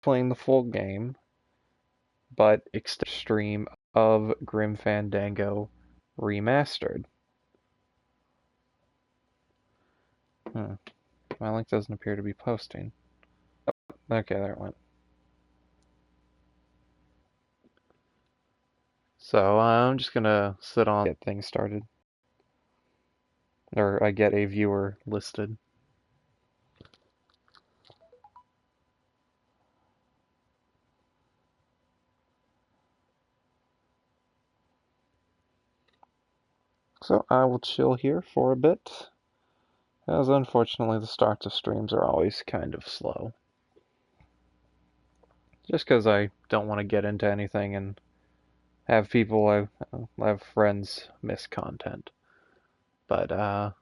playing the full game, but extended stream of Grim Fandango Remastered. My link doesn't appear to be posting. Oh, okay, there it went. So I'm just gonna sit on get things started. Or I get a viewer listed. So I will chill here for a bit, as unfortunately the starts of streams are always kind of slow. Just because I don't want to get into anything and have have friends miss content. But,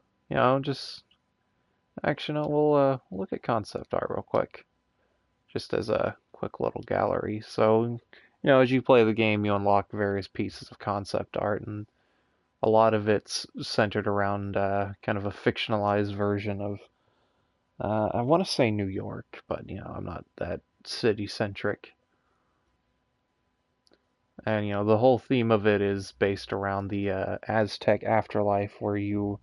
just, actually, no, we'll look at concept art real quick, just as a quick little gallery. So, as you play the game, you unlock various pieces of concept art, and a lot of it's centered around kind of a fictionalized version of, I want to say New York, but I'm not that city-centric. And the whole theme of it is based around the Aztec afterlife, where you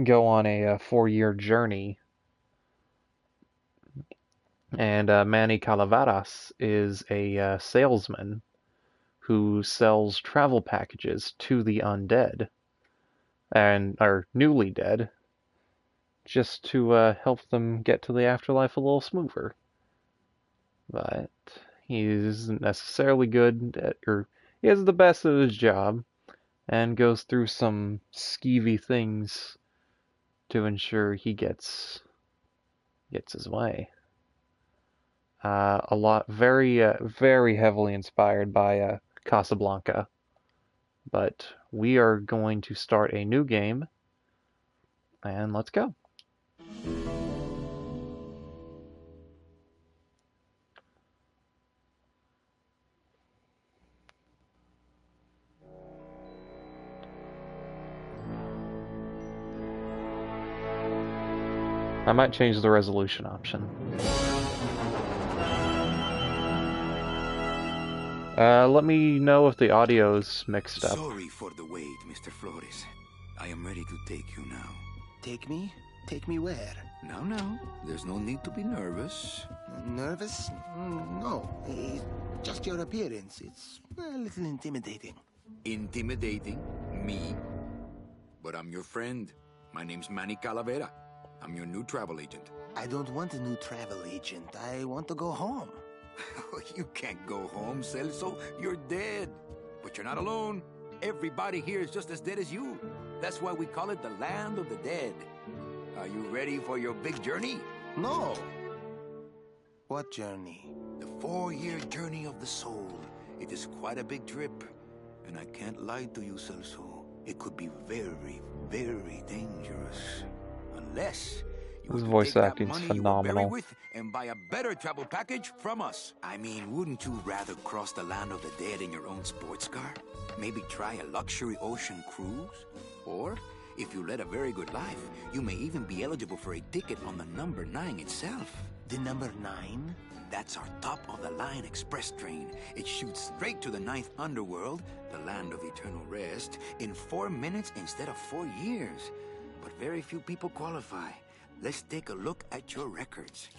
go on a 4-year journey. And Manny Calaveras is a salesman who sells travel packages to the undead and are newly dead, just to help them get to the afterlife a little smoother. But he isn't necessarily good at, or he is the best at his job, and goes through some skeevy things to ensure he gets his way. A lot, very heavily inspired by Casablanca. But we are going to start a new game, and let's go. I might change the resolution option. Let me know if the audio's mixed up. Sorry for the wait, Mr. Flores. I am ready to take you now. Take me? Take me where? Now, there's no need to be nervous. Nervous? No. It's just your appearance. It's a little intimidating. Intimidating? Me? But I'm your friend. My name's Manny Calavera. I'm your new travel agent. I don't want a new travel agent. I want to go home. You can't go home, Celso. You're dead. But you're not alone. Everybody here is just as dead as you. That's why we call it the land of the dead. Are you ready for your big journey? No. What journey? The 4-year journey of the soul. It is quite a big trip. And I can't lie to you, Celso. It could be very, very dangerous. Unless his voice acting's phenomenal. With and buy a better travel package from us. I mean, wouldn't you rather cross the land of the dead in your own sports car? Maybe try a luxury ocean cruise? Or, if you led a very good life, you may even be eligible for a ticket on the number 9 itself. The number 9? That's our top-of-the-line express train. It shoots straight to the 9th underworld, the land of eternal rest, in 4 minutes instead of 4 years. But very few people qualify. Let's take a look at your records.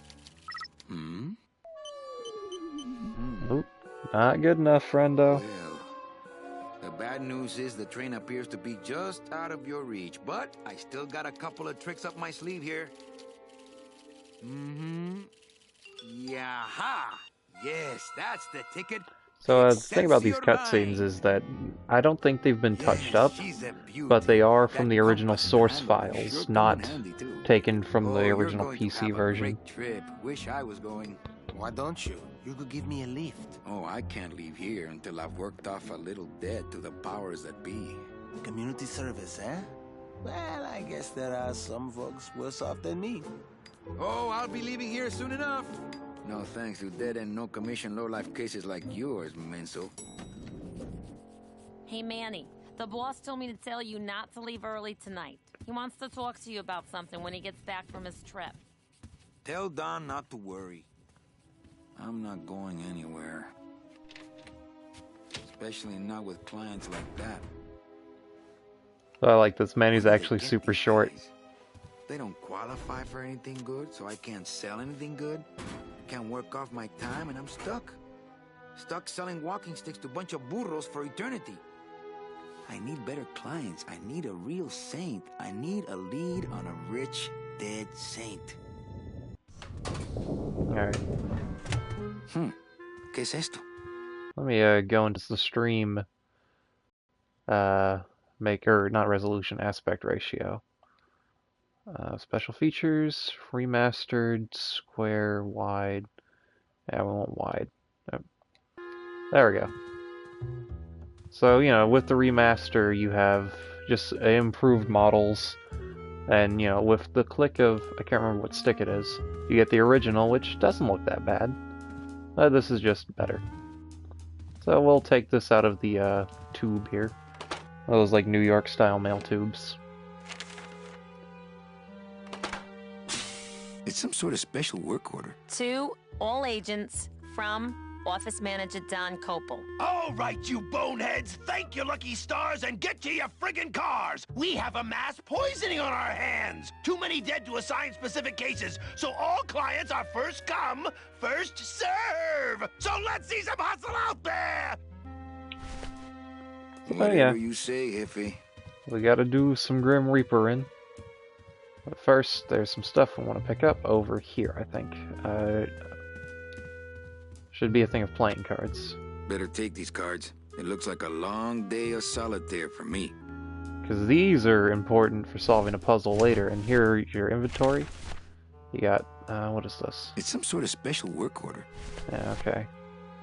Nope, not good enough, friendo. Well, the bad news is the train appears to be just out of your reach, but I still got a couple of tricks up my sleeve here. Yeah-ha! Yes, that's the ticket. So the thing about these cutscenes is that I don't think they've been touched up, but they are from the original source files, not taken from the original PC version. Wish I was going. Why don't you? You could give me a lift. Oh, I can't leave here until I've worked off a little debt to the powers that be. Community service, eh? Well, I guess there are some folks worse off than me. Oh, I'll be leaving here soon enough. No thanks to dead and no commission low-life cases like yours, Menso. Hey, Manny. The boss told me to tell you not to leave early tonight. He wants to talk to you about something when he gets back from his trip. Tell Don not to worry. I'm not going anywhere. Especially not with clients like that. So I like this. Manny's Where do they actually get super these short. guys? They don't qualify for anything good, so I can't sell anything good. Can't work off my time, and I'm stuck. Stuck selling walking sticks to a bunch of burros for eternity. I need better clients. I need a real saint. I need a lead on a rich, dead saint. Alright. ¿Qué es esto? Let me go into the stream maker, not resolution, aspect ratio. Special features, remastered, square, wide. Yeah, we want wide. Oh, there we go. So, you know, with the remaster, you have just improved models. And, you know, with the click of, I can't remember what stick it is, you get the original, which doesn't look that bad. This is just better. So we'll take this out of the tube here. Those like New York style mail tubes. It's some sort of special work order. To all agents from Office Manager Don Copel. All right, you boneheads, thank your lucky stars and get to your friggin' cars. We have a mass poisoning on our hands. Too many dead to assign specific cases, so all clients are first come, first serve. So let's see some hustle out there. Whatever yeah. you say, Jefe. We gotta do some Grim Reapering. But first, there's some stuff we want to pick up over here, I think. Should be a thing of playing cards. Better take these cards. It looks like a long day of solitaire for me. Because these are important for solving a puzzle later. And here, your inventory. You got, what is this? It's some sort of special work order. Yeah, okay.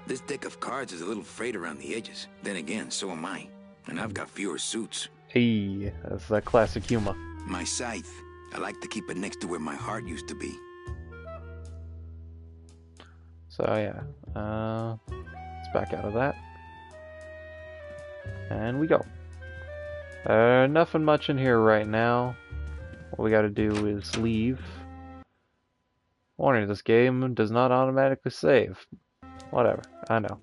This deck of cards is a little frayed around the edges. Then again, so am I. And I've got fewer suits. Hey, that's that classic humor. My scythe. I like to keep it next to where my heart used to be. So yeah, let's back out of that. And we go. Nothing much in here right now. What we gotta do is leave. Warning, this game does not automatically save. Whatever, I know.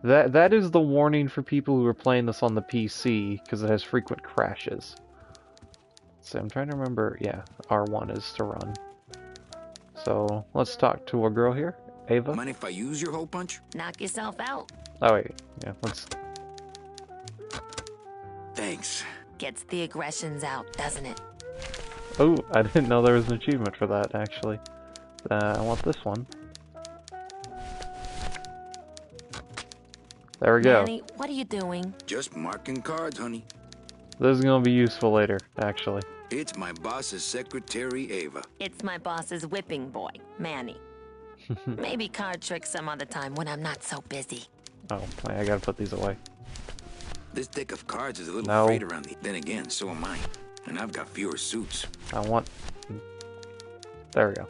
That is the warning for people who are playing this on the PC, because it has frequent crashes. So I'm trying to remember, yeah, R1 is to run. So let's talk to a girl here, Ava. Mind if I use your hole punch? Knock yourself out. Oh wait, yeah, let's... Thanks. Gets the aggressions out, doesn't it? Oh, I didn't know there was an achievement for that, actually. I want this one. There we go. Manny, what are you doing? Just marking cards, honey. This is gonna be useful later, actually. It's my boss's secretary, Ava. It's my boss's whipping boy, Manny. Maybe card tricks some other time when I'm not so busy. Oh, wait, I gotta put these away. This deck of cards is a little No. frayed around the... Then again, so am I. And I've got fewer suits. I want... There we go.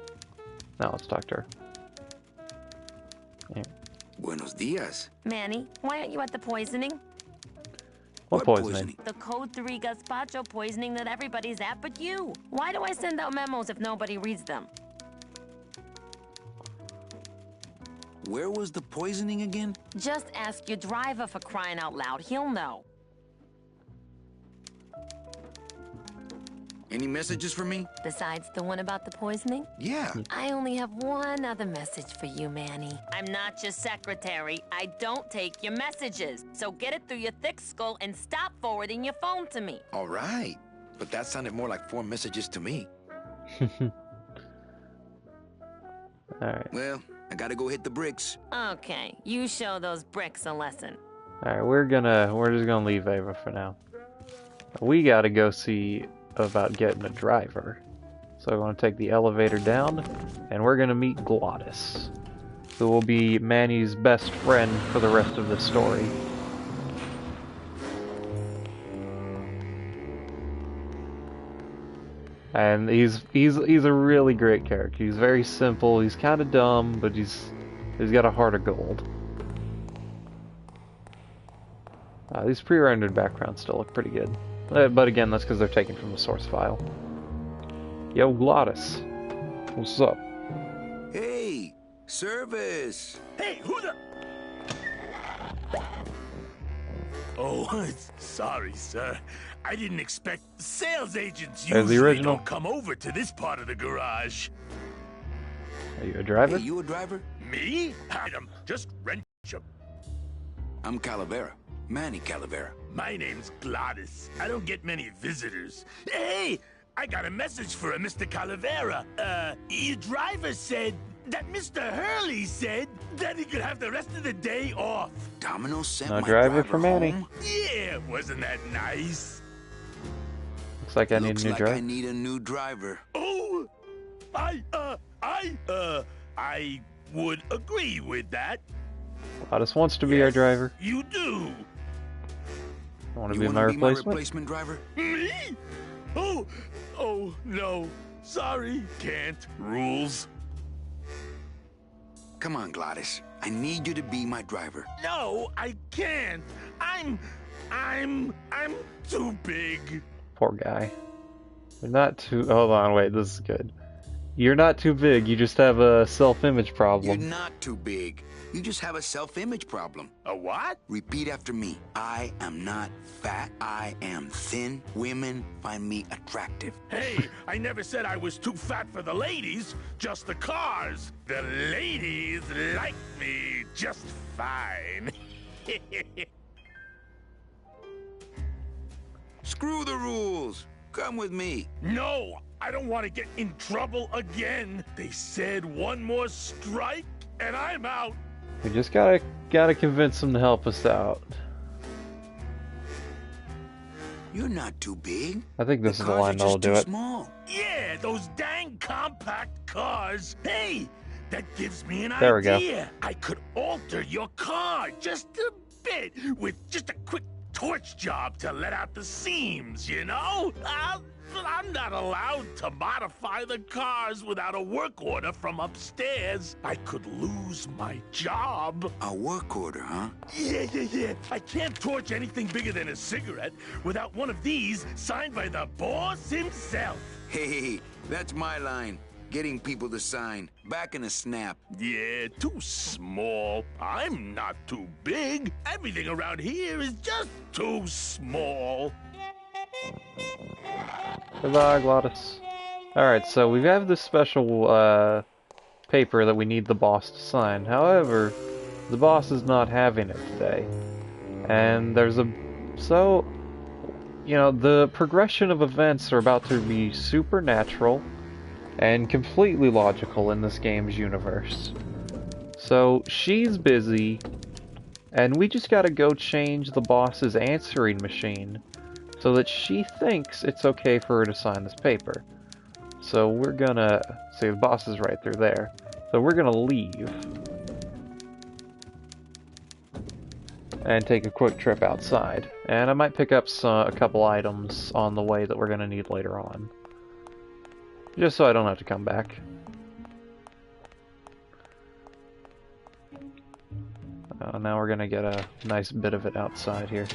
Now let's talk to her. Yeah. Buenos dias. Manny, why aren't you at the poisoning? What poisoning? The Code 3 gazpacho poisoning that everybody's at but you. Why do I send out memos if nobody reads them? Where was the poisoning again? Just ask your driver, for crying out loud. He'll know. Any messages for me? Besides the one about the poisoning? Yeah. I only have one other message for you, Manny. I'm not your secretary. I don't take your messages. So get it through your thick skull and stop forwarding your phone to me. All right. But that sounded more like 4 messages to me. Alright. Well, I gotta go hit the bricks. Okay, you show those bricks a lesson. Alright, we're just gonna leave Ava for now. We gotta go see about getting a driver. So we're gonna take the elevator down, and we're gonna meet Glottis, who will be Manny's best friend for the rest of the story. And he's a really great character. He's very simple. He's kind of dumb, but he's got a heart of gold. These pre-rendered backgrounds still look pretty good, but again, that's because they're taken from the source file. Yo, Glottis, what's up? Hey, Service. Hey, who the... Oh, sorry, sir. I didn't expect sales agents There's the usually original. don't come over to this part of the garage. Are you a driver? Hey, you a driver? Me? Item, just rent your... I'm Calavera. Manny Calavera. My name's Gladys. I don't get many visitors. Hey, I got a message for a Mr. Calavera. Your driver said that Mr. Hurley said that he could have the rest of the day off. Domino sent No my driver for Manny. home? Yeah, wasn't that nice? Looks like I need Looks a new like driver. I need a new driver. Oh, I would agree with that. Gladys wants to be our Yes, driver. You do. Want to You be my wanna be my replacement? replacement driver? Me? Oh, no. Sorry, can't. Rules. Come on, Gladys. I need you to be my driver. No, I can't. I'm too big. Poor guy. You're not too. Hold on, wait. This is good. You're not too big. You just have a self-image You're problem. not too big. You just have a self-image problem. A what? Repeat after me. I am not fat. I am thin. Women find me attractive. Hey, I never said I was too fat for the ladies, just the cars. The ladies like me just fine. Screw the rules. Come with me. No, I don't want to get in trouble again. They said one more strike and I'm out. We just gotta convince him to help us out. You're not too big. I think this The is the cars line are that'll just do too it. small. Yeah, those dang compact cars. Hey, that gives me an There we go. idea. I could alter your car just a bit with just a quick torch job to let out the seams, you know? I'm not allowed to modify the cars without a work order from upstairs. I could lose my job. A work order, huh? Yeah. I can't torch anything bigger than a cigarette without one of these signed by the boss himself. Hey, that's my line. Getting people to sign. Back in a snap. Yeah, too small. I'm not too big. Everything around here is just too small. Goodbye, Gladys. Alright, so we have this special paper that we need the boss to sign. However, the boss is not having it today. And there's a... So, you know, the progression of events are about to be supernatural and completely logical in this game's universe. So, she's busy, and we just gotta go change the boss's answering machine so that she thinks it's okay for her to sign this paper. So we're gonna... See, the boss is right through there. So we're gonna leave and take a quick trip outside. And I might pick up a couple items on the way that we're gonna need later on. Just so I don't have to come back. Now we're gonna get a nice bit of it outside here.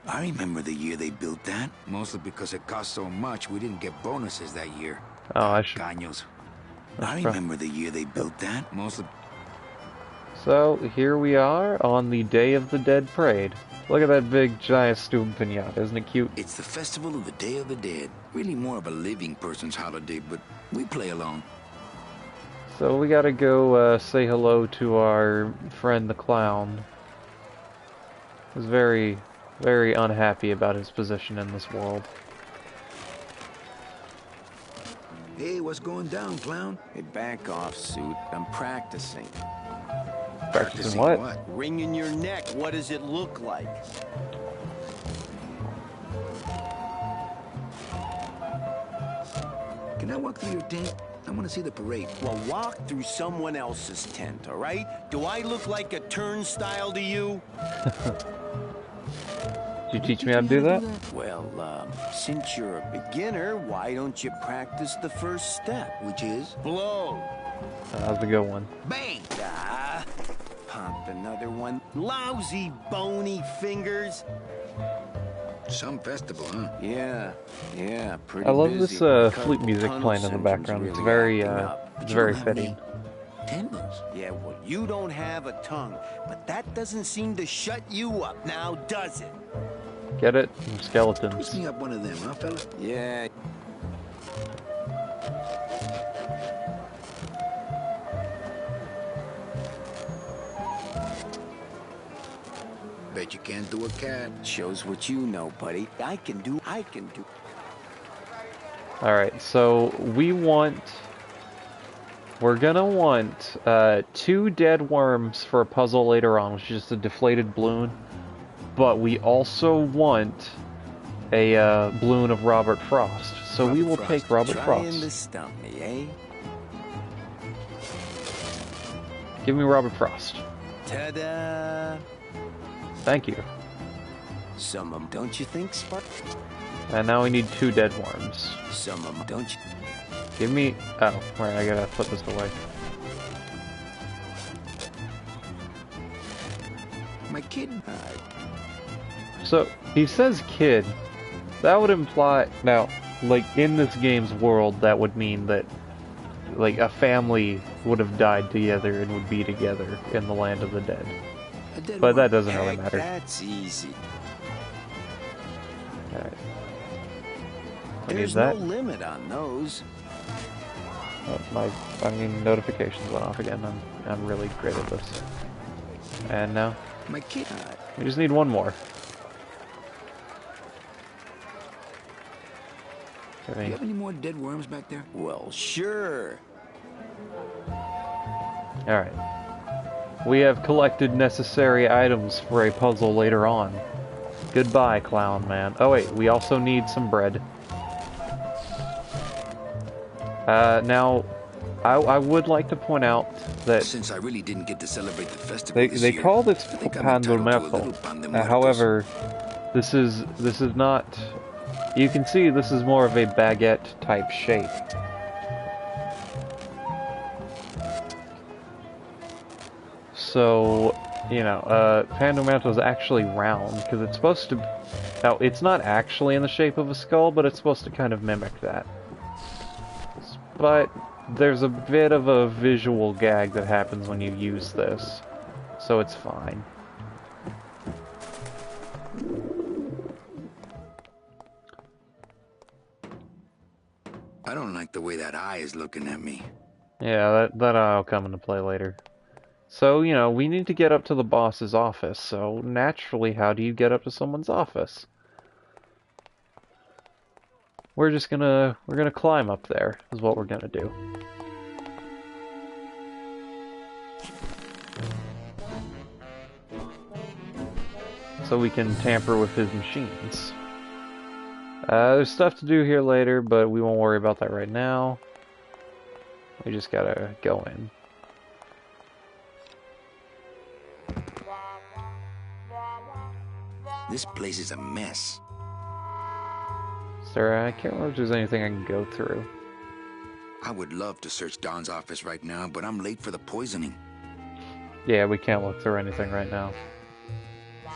I remember the year they built that. Mostly because it cost so much we didn't get bonuses that year. Oh, I should... Caños. That's I remember the year they built that. Mostly... So, here we are on the Day of the Dead Parade. Look at that big, giant stupid pinata. Isn't it cute? It's the festival of the Day of the Dead. Really more of a living person's holiday, but we play along. So, we gotta go say hello to our friend the clown. He's very, very unhappy about his position in this world. Hey, what's going down, clown? Hey, back off, suit. I'm practicing. Practicing what? Ring in your neck. What does it look like? Can I walk through your tent? I want to see the parade. Well, walk through someone else's tent, all right? Do I look like a turnstile to you? Did you teach me how to do that? Well, since you're a beginner, why don't you practice the first step? Which is? Blow. That was a good one. Bang! Ah, pumped another one. Lousy, bony fingers. Some festival, huh? Yeah, pretty I love busy. this Carpal flute music tunnel playing in the syndrome's background. It's really very, acting up. it's very You don't have fitting. Tendons? Yeah, well, you don't have a tongue, but that doesn't seem to shut you up now, does it? Get it? Twist Skeletons. me up one of them, huh, fella? Yeah. Bet you can't do a cat. Shows what you know, buddy. I can do. Alright, so we're gonna want 2 dead worms for a puzzle later on, which is just a deflated balloon. But we also want a balloon of Robert Frost. So we will take Robert Trying to Frost. stump me, eh? Give me Robert Frost. Ta-da! Thank you. Some of 'em, don't you think, Spark? And now we need 2 dead worms. Some of 'em, don't you? Give me... Oh, right, I gotta put this away. My kid. So, he says kid. That would imply... Now, like, in this game's world, that would mean that, like, a family would have died together and would be together in the land of the dead. A dead But that worm. doesn't really Heck, matter. that's easy. Alright. I need There's no that. limit on those. Notifications went off again. I'm really great at this. And now, My kid. we just need one more. Do you have any more dead worms back there? Well, sure. Alright. We have collected necessary items for a puzzle later on. Goodbye, clown man. Oh wait, we also need some bread. Now, I would like to point out that Since I really didn't get to celebrate the festival they this year, call this I think I'm entitled to a little Fandango. pan de muertos. However, this is not. You can see this is more of a baguette type shape. So, you know, Fandango is actually round because it's supposed to. Now, it's not actually in the shape of a skull, but it's supposed to kind of mimic that. But there's a bit of a visual gag that happens when you use this, so it's fine. I don't like the way that eye is looking at me. Yeah, that'll come into play later. So, you know, we need to get up to the boss's office, so naturally, how do you get up to someone's office? We're gonna climb up there, is what we're gonna do. So we can tamper with his machines. There's stuff to do here later, but we won't worry about that right now. We just gotta go in. This place is a mess. Sir, I can't remember if there's anything I can go through. I would love to search Don's office right now, but I'm late for the poisoning. Yeah, we can't look through anything right now.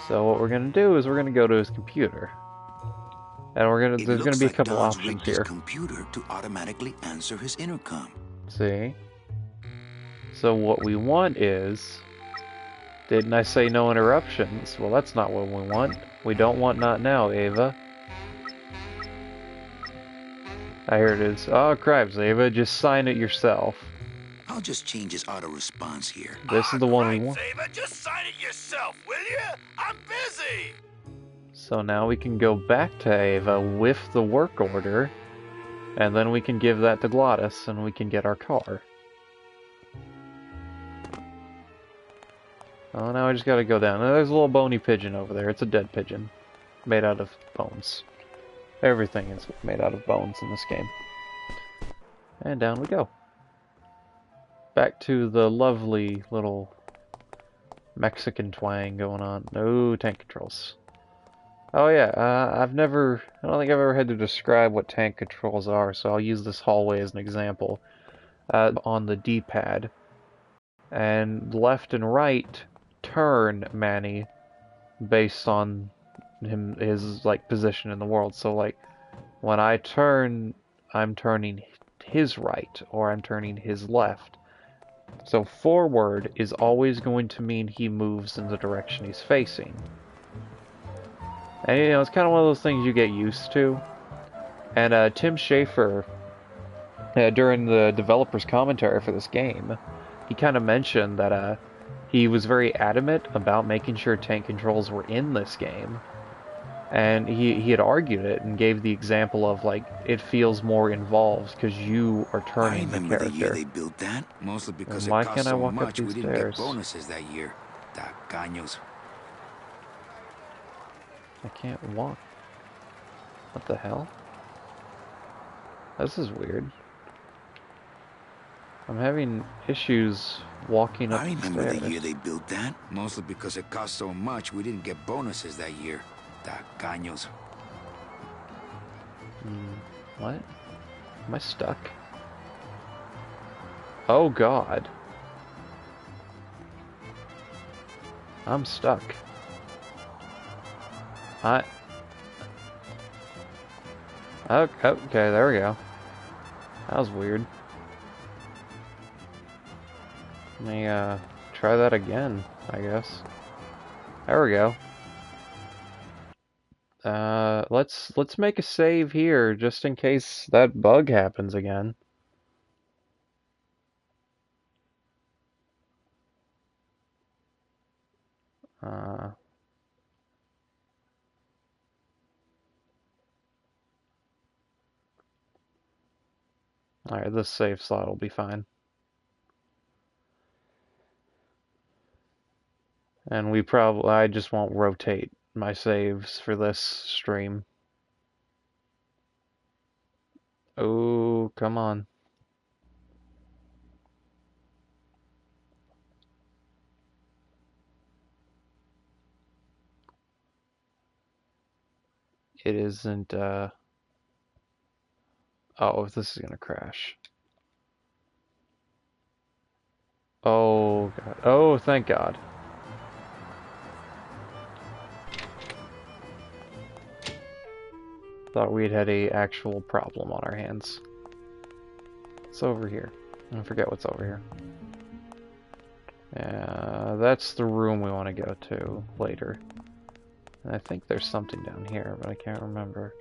So what we're gonna do is we're gonna go to his computer. And there's gonna be a couple Don's options rigged his here. computer to automatically answer his intercom. See? So what we want is... Didn't I say no interruptions? Well, that's not what we want. We don't want not now, Ava. Ah, here it is. Oh, cripes, Ava. Just sign it yourself. I'll just change his auto response here. This is the one we want. Saber, just sign it yourself, will you? I'm busy. So now we can go back to Ava with the work order, and then we can give that to Glottis, and we can get our car. Oh, now I just gotta go down. There's a little bony pigeon over there. It's a dead pigeon. Made out of bones. Everything is made out of bones in this game. And down we go. Back to the lovely little Mexican twang going on. No tank controls. Oh yeah, I don't think I've ever had to describe what tank controls are, so I'll use this hallway as an example. On the D-pad. And left and right turn Manny based on his like position in the world. So like when I turn, I'm turning his right or I'm turning his left. So forward is always going to mean he moves in the direction he's facing. And, you know, it's kind of one of those things you get used to. And Tim Schafer, during the developer's commentary for this game, he kind of mentioned that he was very adamant about making sure tank controls were in this game. And he had argued it and gave the example of, like, it feels more involved because you are turning the character. I remember the year they built that, mostly because And it why cost can't I so walk up much we these didn't stairs? get bonuses that year. Tacaños. I can't walk. What the hell? This is weird. I'm having issues walking up I the remember stairs. the year they built that, mostly because it cost so much we didn't get bonuses that year. Tacaños. What? Am I stuck? Oh god. I'm stuck. Okay, there we go. That was weird. Let me, try that again, I guess. There we go. Let's make a save here, just in case that bug happens again. Alright, this save slot will be fine. And I just won't rotate my saves for this stream. Oh, come on. It isn't, oh, this is gonna crash. Oh, God. Oh, thank God. Thought we'd had a actual problem on our hands. What's over here? I forget what's over here. Yeah, that's the room we want to go to later. And I think there's something down here, but I can't remember.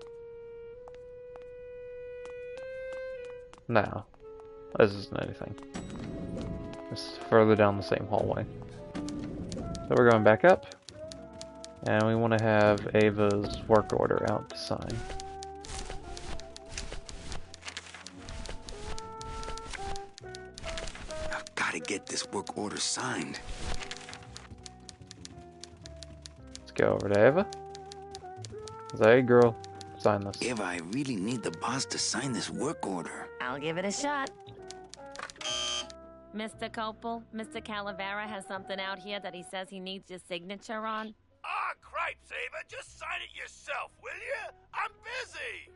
No, this isn't anything. It's further down the same hallway. So we're going back up. And we want to have Ava's work order out to sign. I've got to get this work order signed. Let's go over to Ava. Hey, girl, sign this. Ava, I really need the boss to sign this work order. I'll give it a shot. Mr. Copel, Mr. Calavera has something out here that he says he needs your signature on. Ah, cripes, Ava. Just sign it yourself, will you? I'm busy.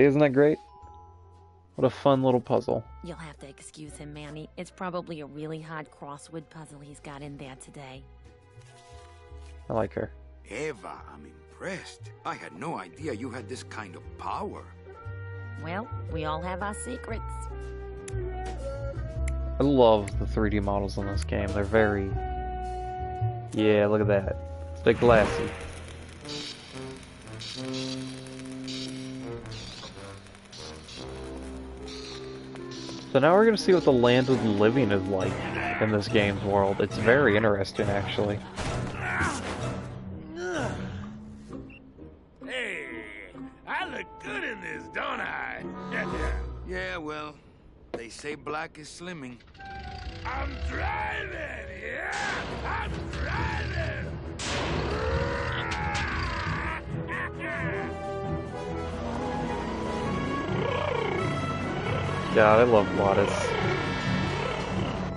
Isn't that great? What a fun little puzzle. You'll have to excuse him, Manny. It's probably a really hard crossword puzzle he's got in there today. I like her. Ava, I'm impressed. I had no idea you had this kind of power. Well, we all have our secrets. I love the 3D models in this game. They're very... Yeah, look at that. It's a bit glassy. So now we're going to see what the land of the living is like in this game's world. It's very interesting, actually. Hey, I look good in this, don't I? Yeah, well, they say black is slimming. I'm driving, yeah! I'm driving! God, I love Gladys.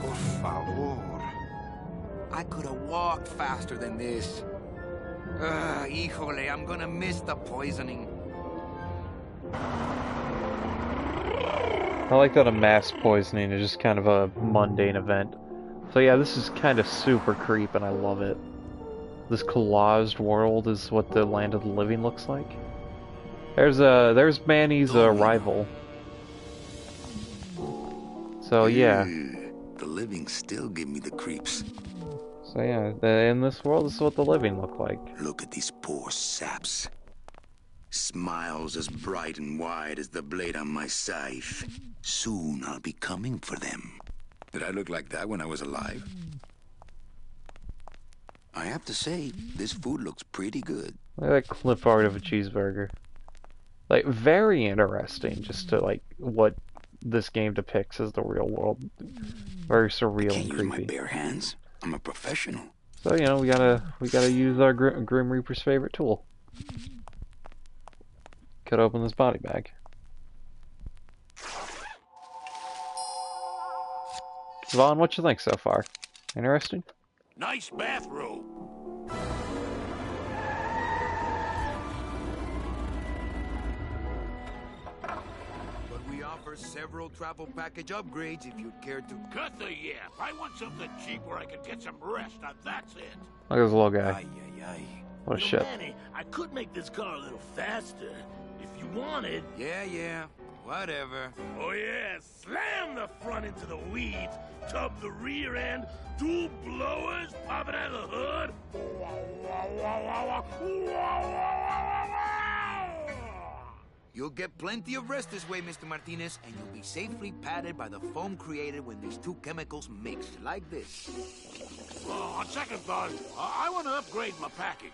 Por favor. I could have walked faster than this. Híjole, I'm gonna miss the poisoning. I like that a mass poisoning is just kind of a mundane event. So yeah, this is kind of super creep and I love it. This collaged world is what the land of the living looks like. There's Manny's rival. So yeah, living still give me the creeps. So yeah, in this world, this is what the living look like. Look at these poor saps. Smiles as bright and wide as the blade on my scythe. Soon I'll be coming for them. Did I look like that when I was alive? I have to say, this food looks pretty good. Look at that clip art of a cheeseburger. Like, very interesting, just to, like, what this game depicts as the real world. Very surreal and Can't use my creepy. bare hands. I'm a professional. So, you know, we gotta use our Grim Reaper's favorite tool. Cut open this body bag. Vaughn, what you think so far? Interesting? Nice bathrobe. But we offer several travel package upgrades if you'd care to. Cut the yap. I want something cheap where I can get some rest. Now that's it. Look at this little guy. Ay, ay, ay. What a Yo, shit. Manny, I could make this car a little faster if you wanted. Yeah, whatever. Oh yeah, slam the front into the weeds, tub the rear end, dual blowers popping out of the hood. You'll get plenty of rest this way, Mr. Martinez, and you'll be safely padded by the foam created when these two chemicals mix, like this. On second thought, I want to upgrade my package.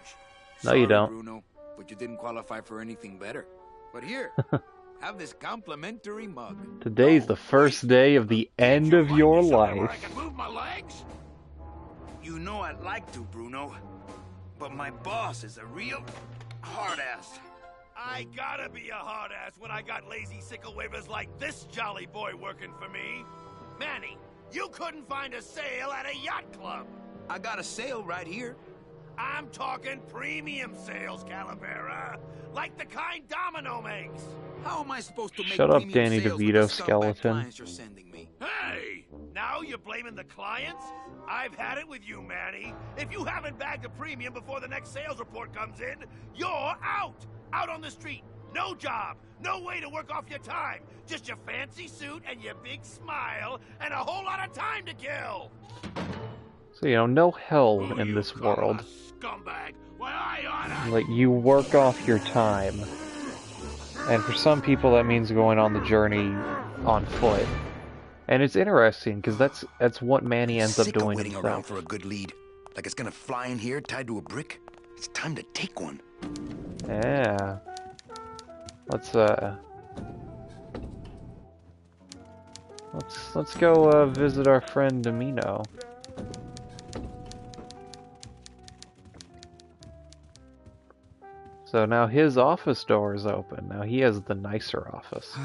No, you Sorry, don't. Bruno, but you didn't qualify for anything better. But here, have this complimentary mug. Today's the first day of the end of your Where I life. can move my legs? You know I'd like to, Bruno, but my boss is a real hard-ass. I gotta be a hard ass when I got lazy sickle wavers like this jolly boy working for me. Manny, you couldn't find a sale at a yacht club. I got a sale right here. I'm talking premium sales, Calavera. Like the kind Domino makes. How am I supposed to make Shut up, premium Danny sales with DeVito the scumbag skeleton. clients you're sending me? Hey! Now you're blaming the clients? I've had it with you, Manny. If you haven't bagged a premium before the next sales report comes in, you're out! Out on the street. No job. No way to work off your time. Just your fancy suit and your big smile and a whole lot of time to kill. So, you know, no hell Who in you this call world. a scumbag? Why, I oughta... Like, you work off your time. And for some people, that means going on the journey on foot. And it's interesting, because that's what Manny ends up Sick of doing waiting around himself. for a good lead. Like it's gonna fly in here tied to a brick. It's time to take one. Yeah. Let's go visit our friend Domino. So now his office door is open. Now he has the nicer office.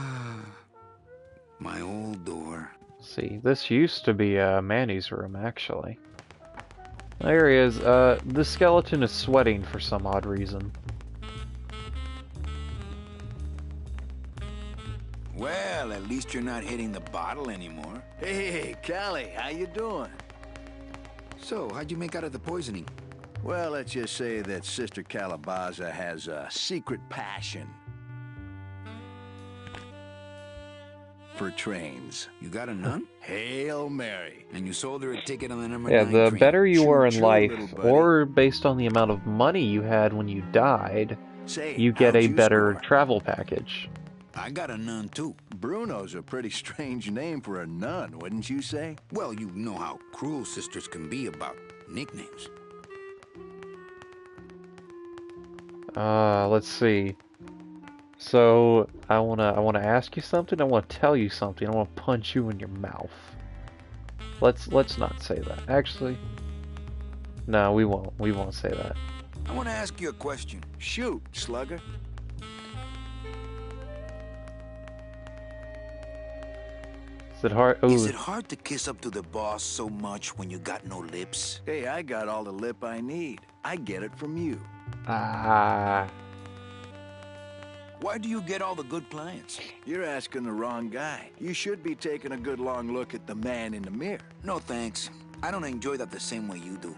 My old door. See, this used to be Manny's room, actually. There he is. The skeleton is sweating for some odd reason. Well, at least you're not hitting the bottle anymore. Hey, Callie, how you doing? So, how'd you make out of the poisoning? Well, let's just say that Sister Calabaza has a secret passion for trains. You got a nun? Hail Mary. And you sold her a ticket on the number Yeah, 9 the train. better you were in Choo-choo, life, little buddy. or based on the amount of money you had when you died, Say, you get how'd a you better score? travel package. I got a nun, too. Bruno's a pretty strange name for a nun, wouldn't you say? Well, you know how cruel sisters can be about nicknames. Let's see. So, I wanna ask you something, I wanna tell you something, I wanna punch you in your mouth. Let's not say that. Actually, no, we won't say that. I want to ask you a question. Shoot, slugger. Is it hard? Is Ooh, it hard to kiss up to the boss so much when you got no lips? Hey, I got all the lip I need. I get it from you. ah. Why do you get all the good clients? You're asking the wrong guy. You should be taking a good long look at the man in the mirror. No thanks. I don't enjoy that the same way you do.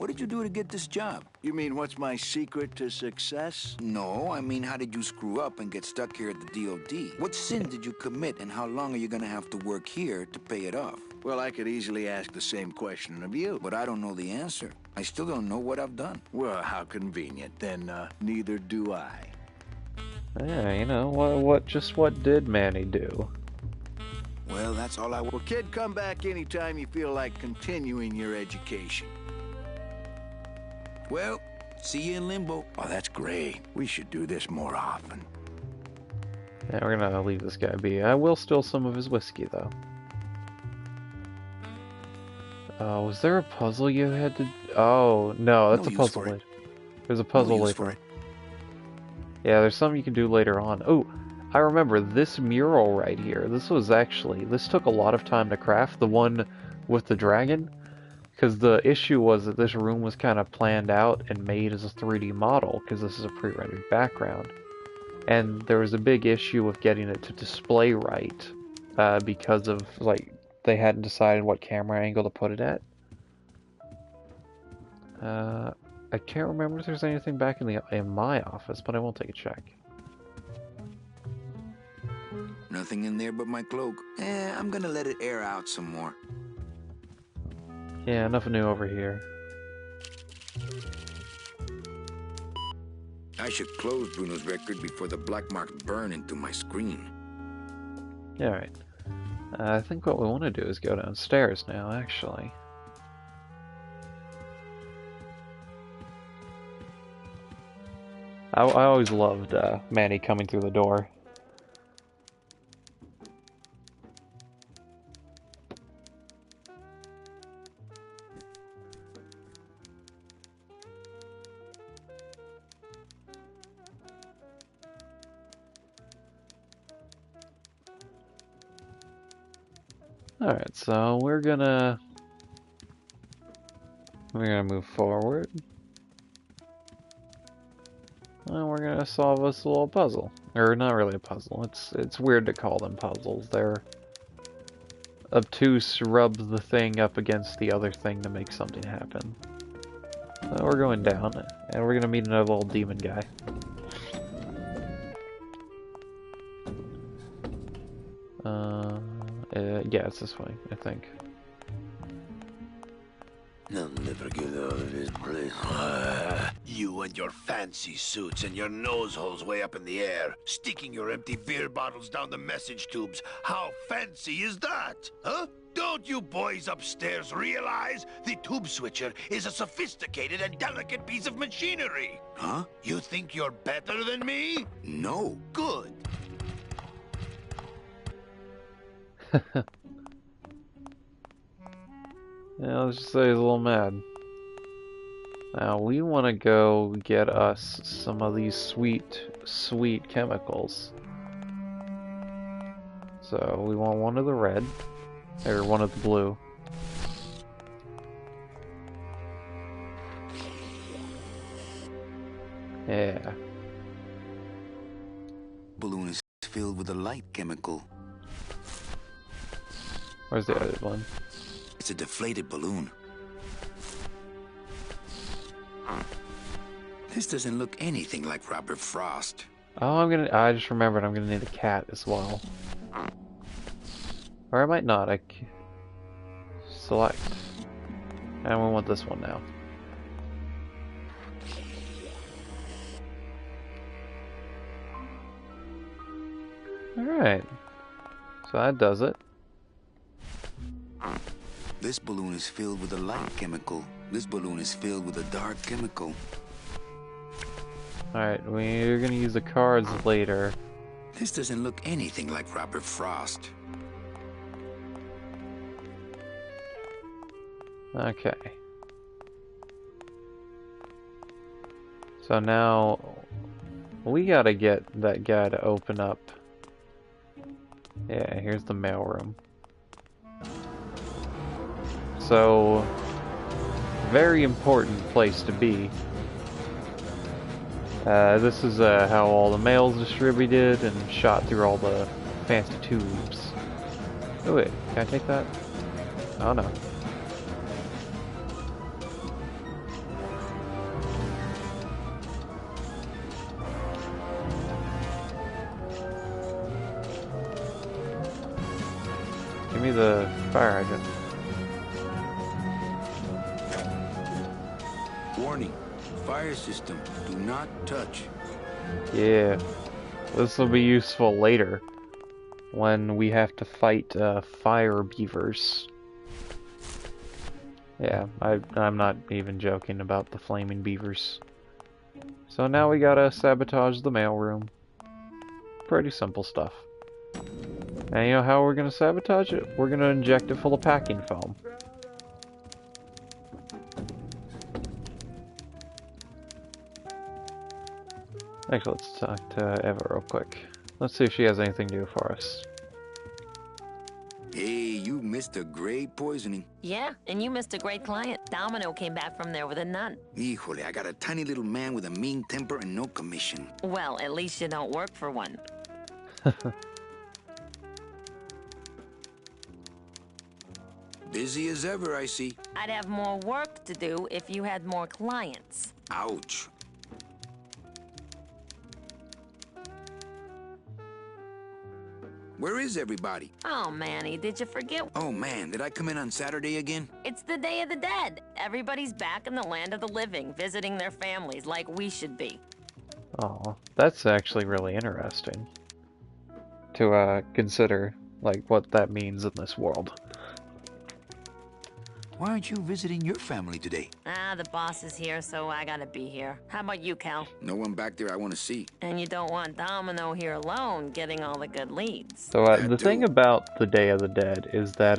What did you do to get this job? You mean what's my secret to success? No, I mean, how did you screw up and get stuck here at the DOD? What sin did you commit, and how long are you gonna have to work here to pay it off? Well, I could easily ask the same question of you. But I don't know the answer. I still don't know what I've done. Well, how convenient. Then, neither do I. Yeah, you know, what did Manny do? Well, that's all I... Well, kid, come back anytime you feel like continuing your education. Well, see you in limbo. Oh, that's great. We should do this more often. Yeah, we're gonna leave this guy be. I will steal some of his whiskey, though. Was there a puzzle you had to... Oh, no, that's No a use puzzle for it. later. There's a puzzle No use later. for it. Yeah, there's something you can do later on. Oh, I remember this mural right here. This took a lot of time to craft, the one with the dragon. Because the issue was that this room was kind of planned out and made as a 3D model, because this is a pre-rendered background. And there was a big issue with getting it to display right, because of, like, they hadn't decided what camera angle to put it at. I can't remember if there's anything back in my office, but I will take a check. Nothing in there but my cloak. I'm gonna let it air out some more. Yeah, nothing new over here. I should close Bruno's record before the black marks burn into my screen. Alright. I think what we want to do is go downstairs now, actually. I always loved Manny coming through the door. Alright, so we're gonna move forward. And we're gonna solve this little puzzle. Or not really a puzzle. It's weird to call them puzzles. They're obtuse rubs the thing up against the other thing to make something happen. So we're going down, and we're gonna meet another little demon guy. Yeah, it's this way, I think. I'll never get out of this place. You and your fancy suits and your nose holes way up in the air, sticking your empty beer bottles down the message tubes. How fancy is that? Huh? Don't you boys upstairs realize the tube switcher is a sophisticated and delicate piece of machinery? Huh? You think you're better than me? No. Good. Yeah, let's just say he's a little mad. Now, we want to go get us some of these sweet, sweet chemicals. So, we want one of the red, or one of the blue. Yeah. Balloon is filled with a light chemical. Where's the other one? It's a deflated balloon. This doesn't look anything like Robert Frost. Oh, I just remembered I'm gonna need a cat as well. Or I might not, select. And we want this one now. Alright. So that does it. This balloon is filled with a light chemical. This balloon is filled with a dark chemical. Alright, we're gonna use the cards later. This doesn't look anything like Robert Frost. Okay. So now we gotta get that guy to open up. Yeah, here's the mailroom. So, very important place to be. This is how all the mail's distributed and shot through all the fancy tubes. Oh wait, can I take that? Oh no. Give me the fire hydrant. Warning. Fire system. Do not touch. Yeah. This will be useful later when we have to fight fire beavers. Yeah, I'm not even joking about the flaming beavers. So now we gotta sabotage the mailroom. Pretty simple stuff. And you know how we're gonna sabotage it? We're gonna inject it full of packing foam. Actually, let's talk to Eva real quick. Let's see if she has anything to do for us. Hey, you missed a great poisoning. Yeah, and you missed a great client. Domino came back from there with a nun. Híjole, I got a tiny little man with a mean temper and no commission. Well, at least you don't work for one. Busy as ever, I see. I'd have more work to do if you had more clients. Ouch. Where is everybody? Oh, Manny, did you forget? Oh man, did I come in on Saturday again? It's the Day of the Dead. Everybody's back in the land of the living, visiting their families like we should be. Oh, that's actually really interesting to consider, like, what that means in this world. Why aren't you visiting your family today? Ah, the boss is here, so I gotta be here. How about you, Cal? No one back there I want to see. And you don't want Domino here alone, getting all the good leads. So the thing about the Day of the Dead is that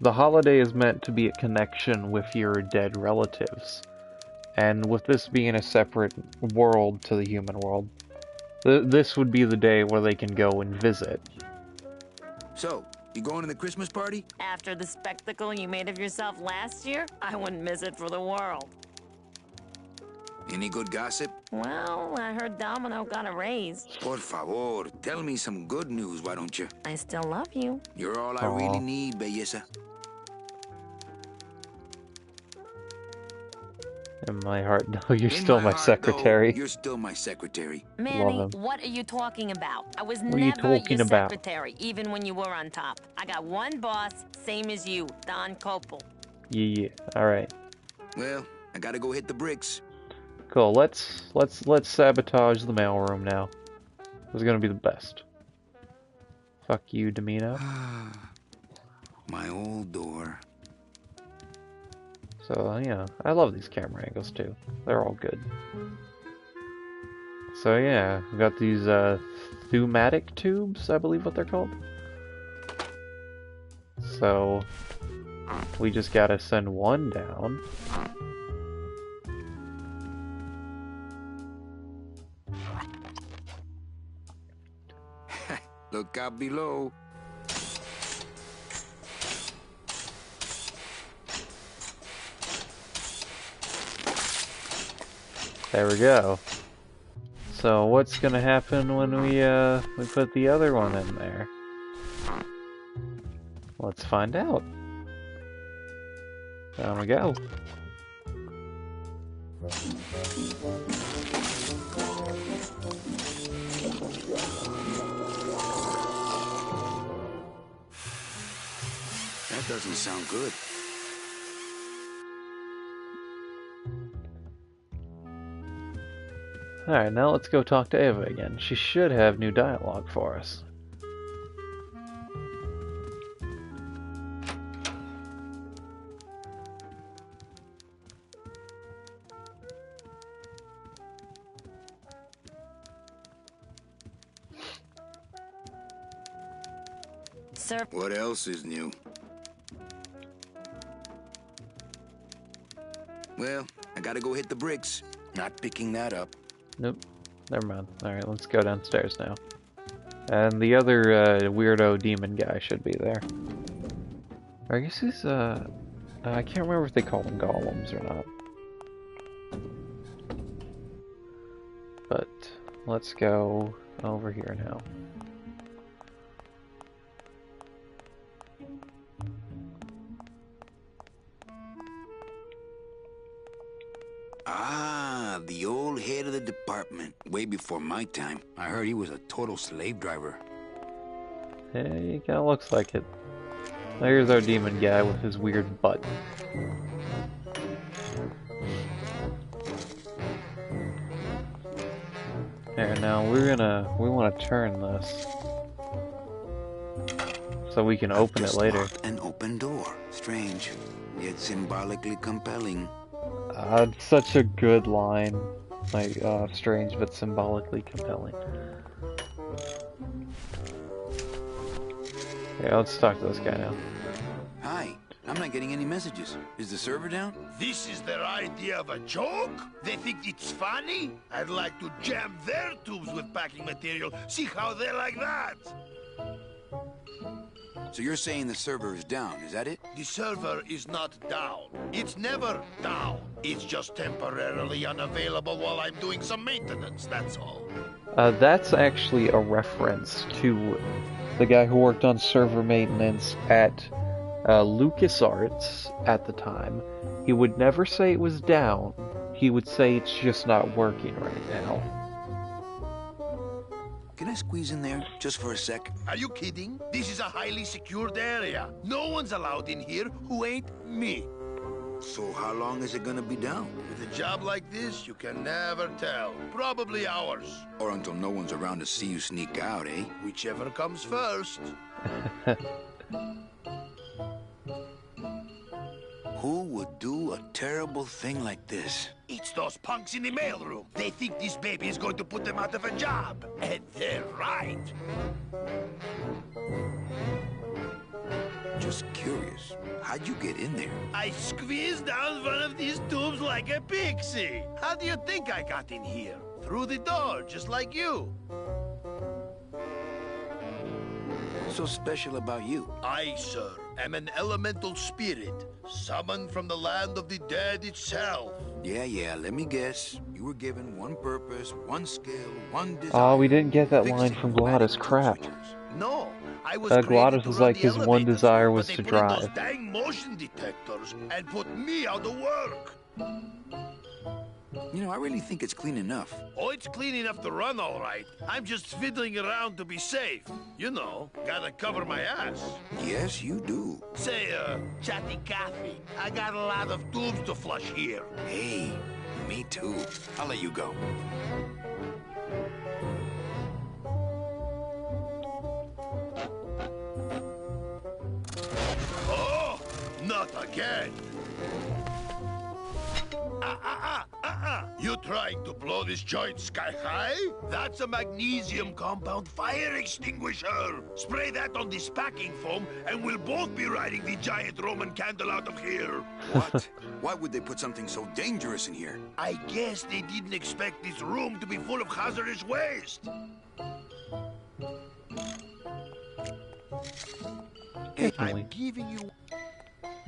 the holiday is meant to be a connection with your dead relatives. And with this being a separate world to the human world, this would be the day where they can go and visit. So, you going to the Christmas party? After the spectacle you made of yourself last year, I wouldn't miss it for the world. Any good gossip? Well, I heard Domino got a raise. Por favor, tell me some good news, why don't you? I still love you. You're all I really need, belleza. In my heart, no, you're In still my heart, secretary. though, you're still my secretary. Manny, Love him. what are you talking about? I was What are you never talking your about? secretary, even when you were on top. I got one boss, same as you, Don Copel. Yeah, alright. Well, I gotta go hit the bricks. Cool, let's sabotage the mailroom now. This is gonna be the best. Fuck you, Domino. My old door. So, yeah, I love these camera angles too. They're all good. So yeah, we got these pneumatic tubes, I believe what they're called. So we just gotta send one down. Look out below. There we go. So what's gonna happen when we put the other one in there? Let's find out. Down we go. That doesn't sound good. Alright, now let's go talk to Eva again. She should have new dialogue for us. Sir, What else is new? Well, I gotta go hit the bricks. Not picking that up. Nope. Never mind. Alright, let's go downstairs now. And the other weirdo demon guy should be there. Or I guess he's, I can't remember if they call them golems or not. But let's go over here now. Ah, the old head of the department. Way before my time. I heard he was a total slave driver. Yeah, he kinda looks like it. There's our demon guy with his weird butt. There, now we want to turn this so we can open it later. An open door. Strange, yet symbolically compelling. It's such a good line. Like, strange but symbolically compelling. Yeah, let's talk to this guy now. Hi, I'm not getting any messages. Is the server down? This is their idea of a joke? They think it's funny? I'd like to jam their tubes with packing material. See how they like that? So you're saying the server is down, is that it? The server is not down. It's never down. It's just temporarily unavailable while I'm doing some maintenance, that's all. That's actually a reference to the guy who worked on server maintenance at LucasArts at the time. He would never say it was down. He would say it's just not working right now. Can I squeeze in there just for a sec? Are you kidding? This is a highly secured area. No one's allowed in here who ain't me. So how long is it gonna be down? With a job like this, you can never tell. Probably hours. Or until no one's around to see you sneak out, eh? Whichever comes first. Who would do a terrible thing like this? It's those punks in the mailroom. They think this baby is going to put them out of a job. And they're right. Just curious, how'd you get in there? I squeezed down one of these tubes like a pixie. How do you think I got in here? Through the door, just like you. What's so special about you? I, sir, am an elemental spirit, summoned from the land of the dead itself. Yeah, let me guess. You were given one purpose, one skill, one desire. Oh, we didn't get that line Fixing from pneumatic Glottis. Crap. switches. No, I was Glottis was like his one desire was but to they put in drive. those dang motion detectors and put me out of work. You know, I really think it's clean enough. Oh, it's clean enough to run, all right. I'm just fiddling around to be safe. You know, gotta cover my ass. Yes, you do. Say, Chatty Cathy, I got a lot of tubes to flush here. Hey, me too. I'll let you go. Oh, not again. You trying to blow this joint sky high? That's a magnesium compound fire extinguisher. Spray that on this packing foam and we'll both be riding the giant Roman candle out of here. What? Why would they put something so dangerous in here? I guess they didn't expect this room to be full of hazardous waste. Hey, I'm giving you...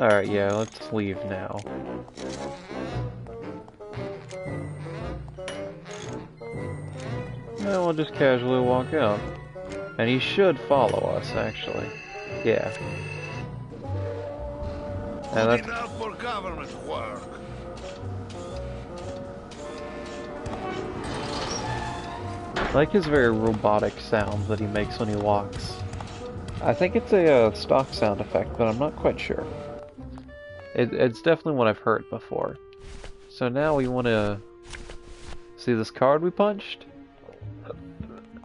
Alright, yeah, let's leave now. No, we'll just casually walk out. And he should follow us, actually. Yeah. And Good that's... enough for government work. I like his very robotic sounds that he makes when he walks. I think it's a stock sound effect, but I'm not quite sure. It's definitely one I've heard before. So now we want to see this card we punched?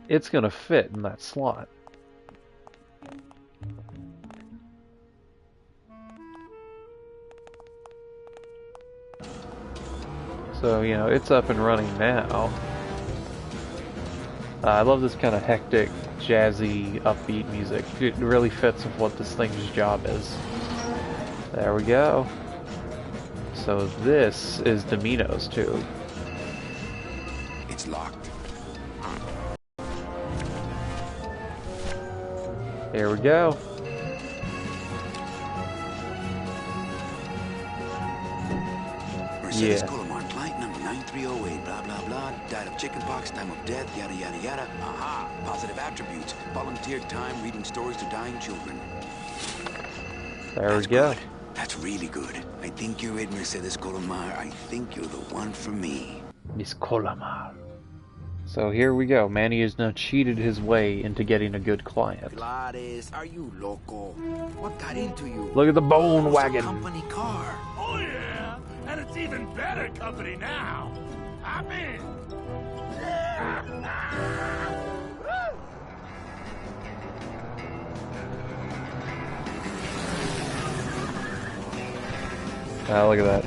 It's gonna fit in that slot. So, you know, it's up and running now. I love this kind of hectic, jazzy, upbeat music. It really fits with what this thing's job is. There we go. So this is Domino's tube. It's locked. Here we go. Mercedes Yeah. Colomar, client number 9308, blah, blah, blah. Died of chickenpox, time of death, yada, yada, yada. Aha! Positive attributes. Volunteer time reading stories to dying children. There That's we go. good. That's really good. I think you're it, Mercedes Colomar. I think you're the one for me. Miss Colomar. So here we go. Manny has now cheated his way into getting a good client. Gladys, are you loco? What got into you? Look at the bone It's a wagon. company car. Oh, yeah. And it's even better company now. I'm in. Ah, look at that.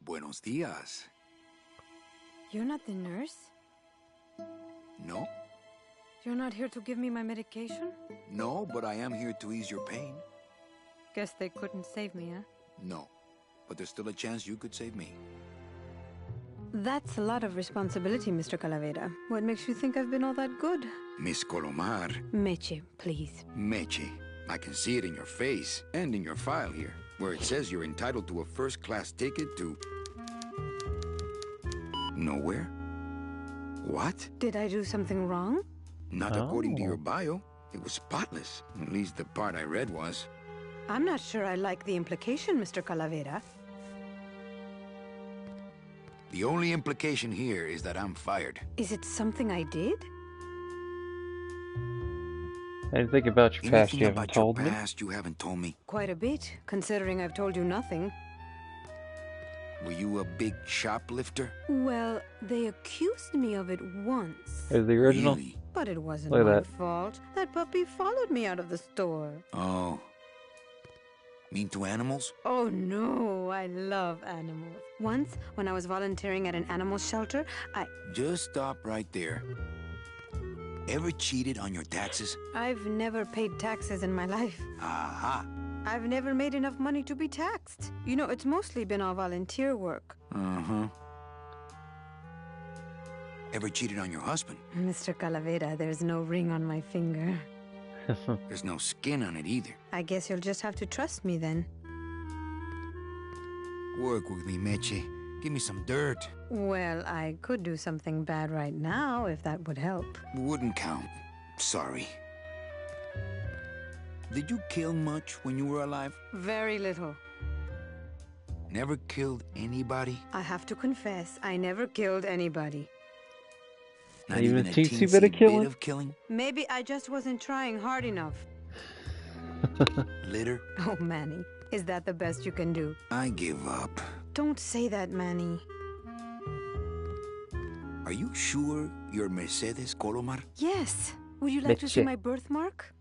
Buenos dias. You're not the nurse? No? You're not here to give me my medication? No, but I am here to ease your pain. Guess they couldn't save me, huh? No. But there's still a chance you could save me. That's a lot of responsibility, Mr. Calavera. What makes you think I've been all that good? Miss Colomar. Meche, please. Meche. I can see it in your face and in your file here, where it says you're entitled to a first-class ticket to... nowhere? What? Did I do something wrong? Not according to your bio. It was spotless. At least the part I read was. I'm not sure I like the implication, Mr. Calavera. The only implication here is that I'm fired. Is it something I did? Anything about your past Anything you haven't about your told me? past you haven't told me? Quite a bit, considering I've told you nothing. Were you a big shoplifter? Well, they accused me of it once. Is the original? Really? But it wasn't Look at my that. fault. That puppy followed me out of the store. Oh. Mean to animals? Oh no, I love animals. Once, when I was volunteering at an animal shelter, Just stop right there. Ever cheated on your taxes? I've never paid taxes in my life. Aha. I've never made enough money to be taxed. You know, it's mostly been all volunteer work. Uh-huh. Ever cheated on your husband? Mr. Calavera, there's no ring on my finger. There's no skin on it either. I guess you'll just have to trust me then. Work with me, Meche. Give me some dirt. Well, I could do something bad right now if that would help. Wouldn't count. Sorry. Did you kill much when you were alive? Very little. Never killed anybody? I have to confess, I never killed anybody. Not Even even a a teensy bit of killing? killing? Maybe I just wasn't trying hard enough. Litter? Oh, Manny, is that the best you can do? I give up. Don't say that, Manny. Are you sure you're Mercedes Colomar? Yes. Would you like to see Leche. my birthmark?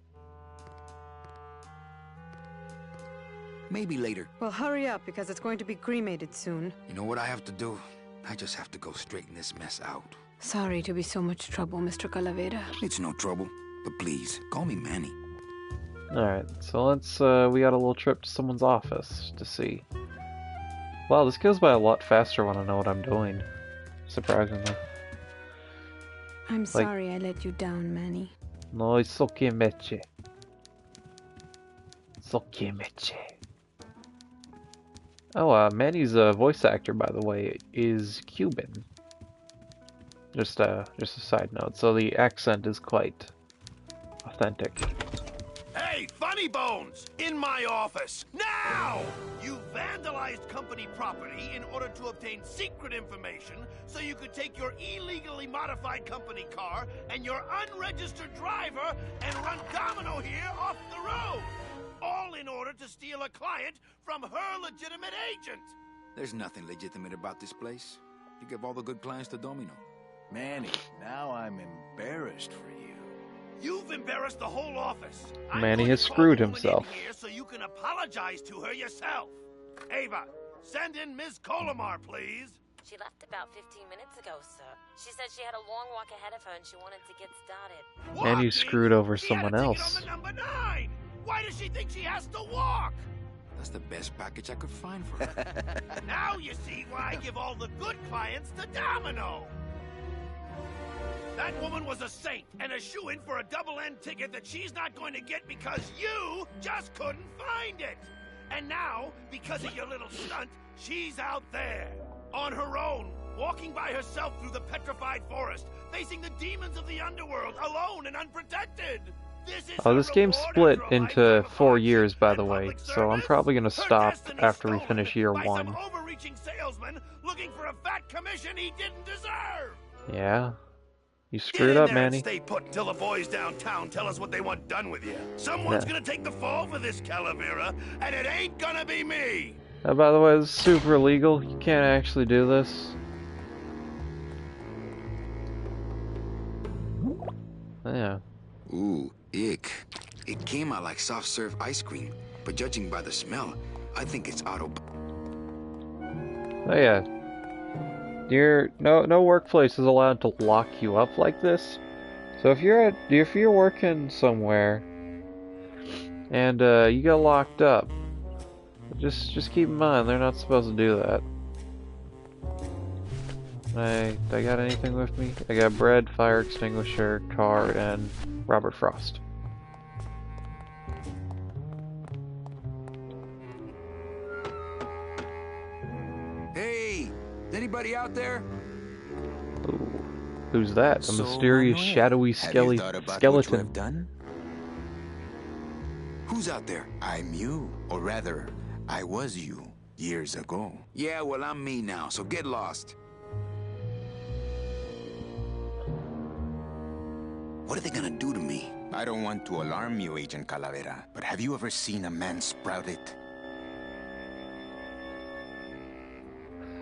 Maybe later. Well, hurry up, because it's going to be cremated soon. You know what I have to do? I just have to go straighten this mess out. Sorry to be so much trouble, Mr. Calavera. It's no trouble. But please, call me Manny. Alright, so let's, we got a little trip to someone's office to see. Wow, this goes by a lot faster when I know what I'm doing. Surprisingly. I'm sorry I let you down, Manny. No, it's okay, Meche. It's okay, Meche. Oh, Manny's voice actor, by the way, is Cuban. Just a side note. So the accent is quite authentic. Hey, Funny Bones! In my office! Now! You vandalized company property in order to obtain secret information so you could take your illegally modified company car and your unregistered driver and run domino here off the road! All in order to steal a client from her legitimate agent! There's nothing legitimate about this place. You give all the good clients to Domino. Manny, now I'm embarrassed for you. You've embarrassed the whole office. I'm Manny going has to call screwed the woman in himself. here so you can apologize to her yourself. Ava, send in Ms. Colomar, please. She left about 15 minutes ago, sir. She said she had a long walk ahead of her and she wanted to get started. And you Walking? screwed over She had someone a ticket else. on the number 9. Why does she think she has to walk? That's the best package I could find for her. Now you see why I give all the good clients to Domino. That woman was a saint and a shoo-in for a double-end ticket that she's not going to get because you just couldn't find it. And now, because of your little stunt, she's out there, on her own, walking by herself through the petrified forest, facing the demons of the underworld, alone and unprotected. Oh, this game's split into 4 years, by the way, so I'm probably gonna stop after we finish year 1. Overreaching salesman looking for a fat commission he didn't deserve. Yeah. You Get screwed in up, there and Manny. stay put until the boys downtown tell us what they want done with you. Someone's Yeah. gonna take the fall for this, Calavera, and it ain't gonna be me. By the way, this is super illegal. You can't actually do this. Yeah. Ooh, ick. It came out like soft serve ice cream, but judging by the smell, I think it's auto. Oh yeah. No workplace is allowed to lock you up like this. So if you're working somewhere and you get locked up, just keep in mind they're not supposed to do that. I got anything with me? I got bread, fire extinguisher, car, and Robert Frost. Hey, is anybody out there? Ooh. Who's that? A mysterious, Manuel, shadowy have you thought about what you skeleton. have done? Who's out there? I'm you, or rather, I was you years ago. Yeah, well, I'm me now, so get lost. What are they gonna do to me? I don't want to alarm you, Agent Calavera, but have you ever seen a man sprouted?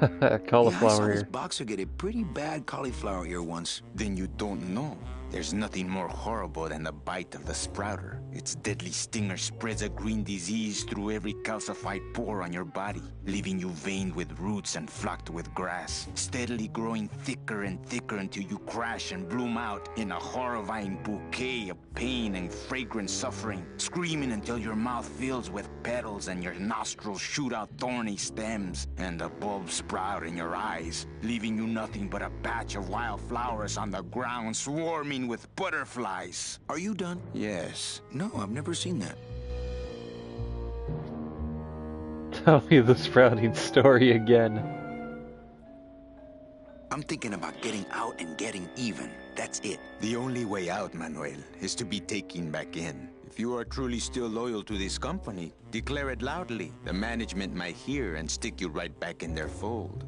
Yeah, I saw Cauliflower this ear. boxer get a pretty bad cauliflower ear once. Then you don't know. There's nothing more horrible than the bite of the sprouter. Its deadly stinger spreads a green disease through every calcified pore on your body, leaving you veined with roots and flocked with grass, steadily growing thicker and thicker until you crash and bloom out in a horrifying bouquet of pain and fragrant suffering, screaming until your mouth fills with petals and your nostrils shoot out thorny stems, and the bulbs sprout in your eyes, leaving you nothing but a patch of wild flowers on the ground swarming with butterflies. Are you done? Yes. No, I've never seen that. Tell me the sprouting story again. I'm thinking about getting out and getting even. That's it. The only way out, Manuel, is to be taken back in. If you are truly still loyal to this company, declare it loudly. The management might hear and stick you right back in their fold.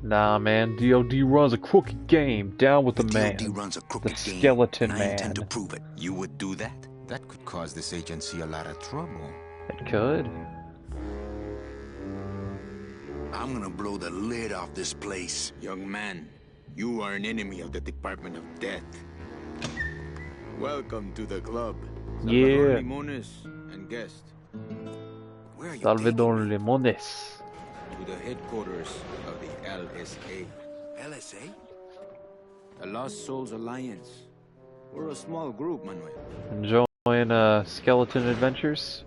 Nah, man. DOD runs a crooked game. Down with the man. DOD runs a crooked The game, skeleton and I man. intend to prove it. You would do that? That could cause this agency a lot of trouble. It could. I'm gonna blow the lid off this place. Young man, you are an enemy of the Department of Death. Welcome to the club. Yeah. Limones and guest Where are you Salvador taking me? Limones. to the headquarters of the LSA, LSA? the Lost Souls Alliance. We're a small group, Manuel. Enjoying skeleton adventures?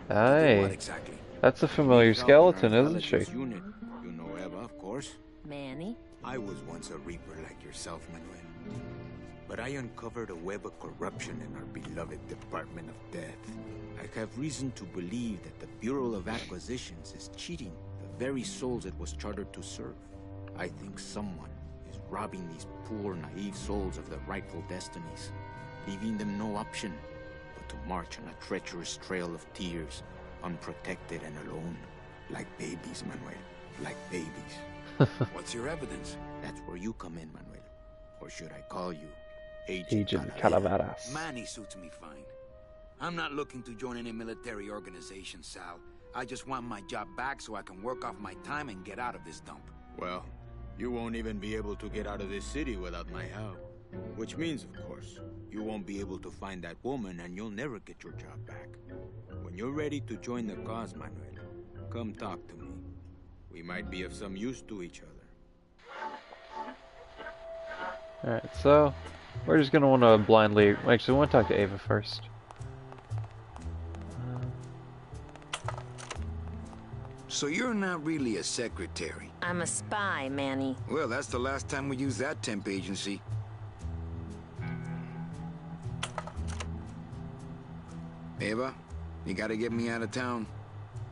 What Aye. exactly? That's a familiar skeleton, isn't she? Unit. You know Eva, of course. Manny? I was once a reaper like yourself, Manuel. But I uncovered a web of corruption in our beloved Department of Death. I have reason to believe that the Bureau of Acquisitions is cheating the very souls it was chartered to serve. I think someone is robbing these poor, naive souls of their rightful destinies, leaving them no option but to march on a treacherous trail of tears, unprotected and alone, like babies, Manuel, like babies. What's your evidence? That's where you come in, Manuel. Or should I call you Agent Calavera? Calaveras. Manny suits me fine. I'm not looking to join any military organization, Sal. I just want my job back so I can work off my time and get out of this dump. Well, you won't even be able to get out of this city without my help. Which means, of course, you won't be able to find that woman and you'll never get your job back. When you're ready to join the cause, Manuel, come talk to me. We might be of some use to each other. Alright, so we're just gonna want to blindly. Actually, we want to talk to Ava first. So you're not really a secretary. I'm a spy, Manny. Well, that's the last time we used that temp agency. Ava, you gotta get me out of town.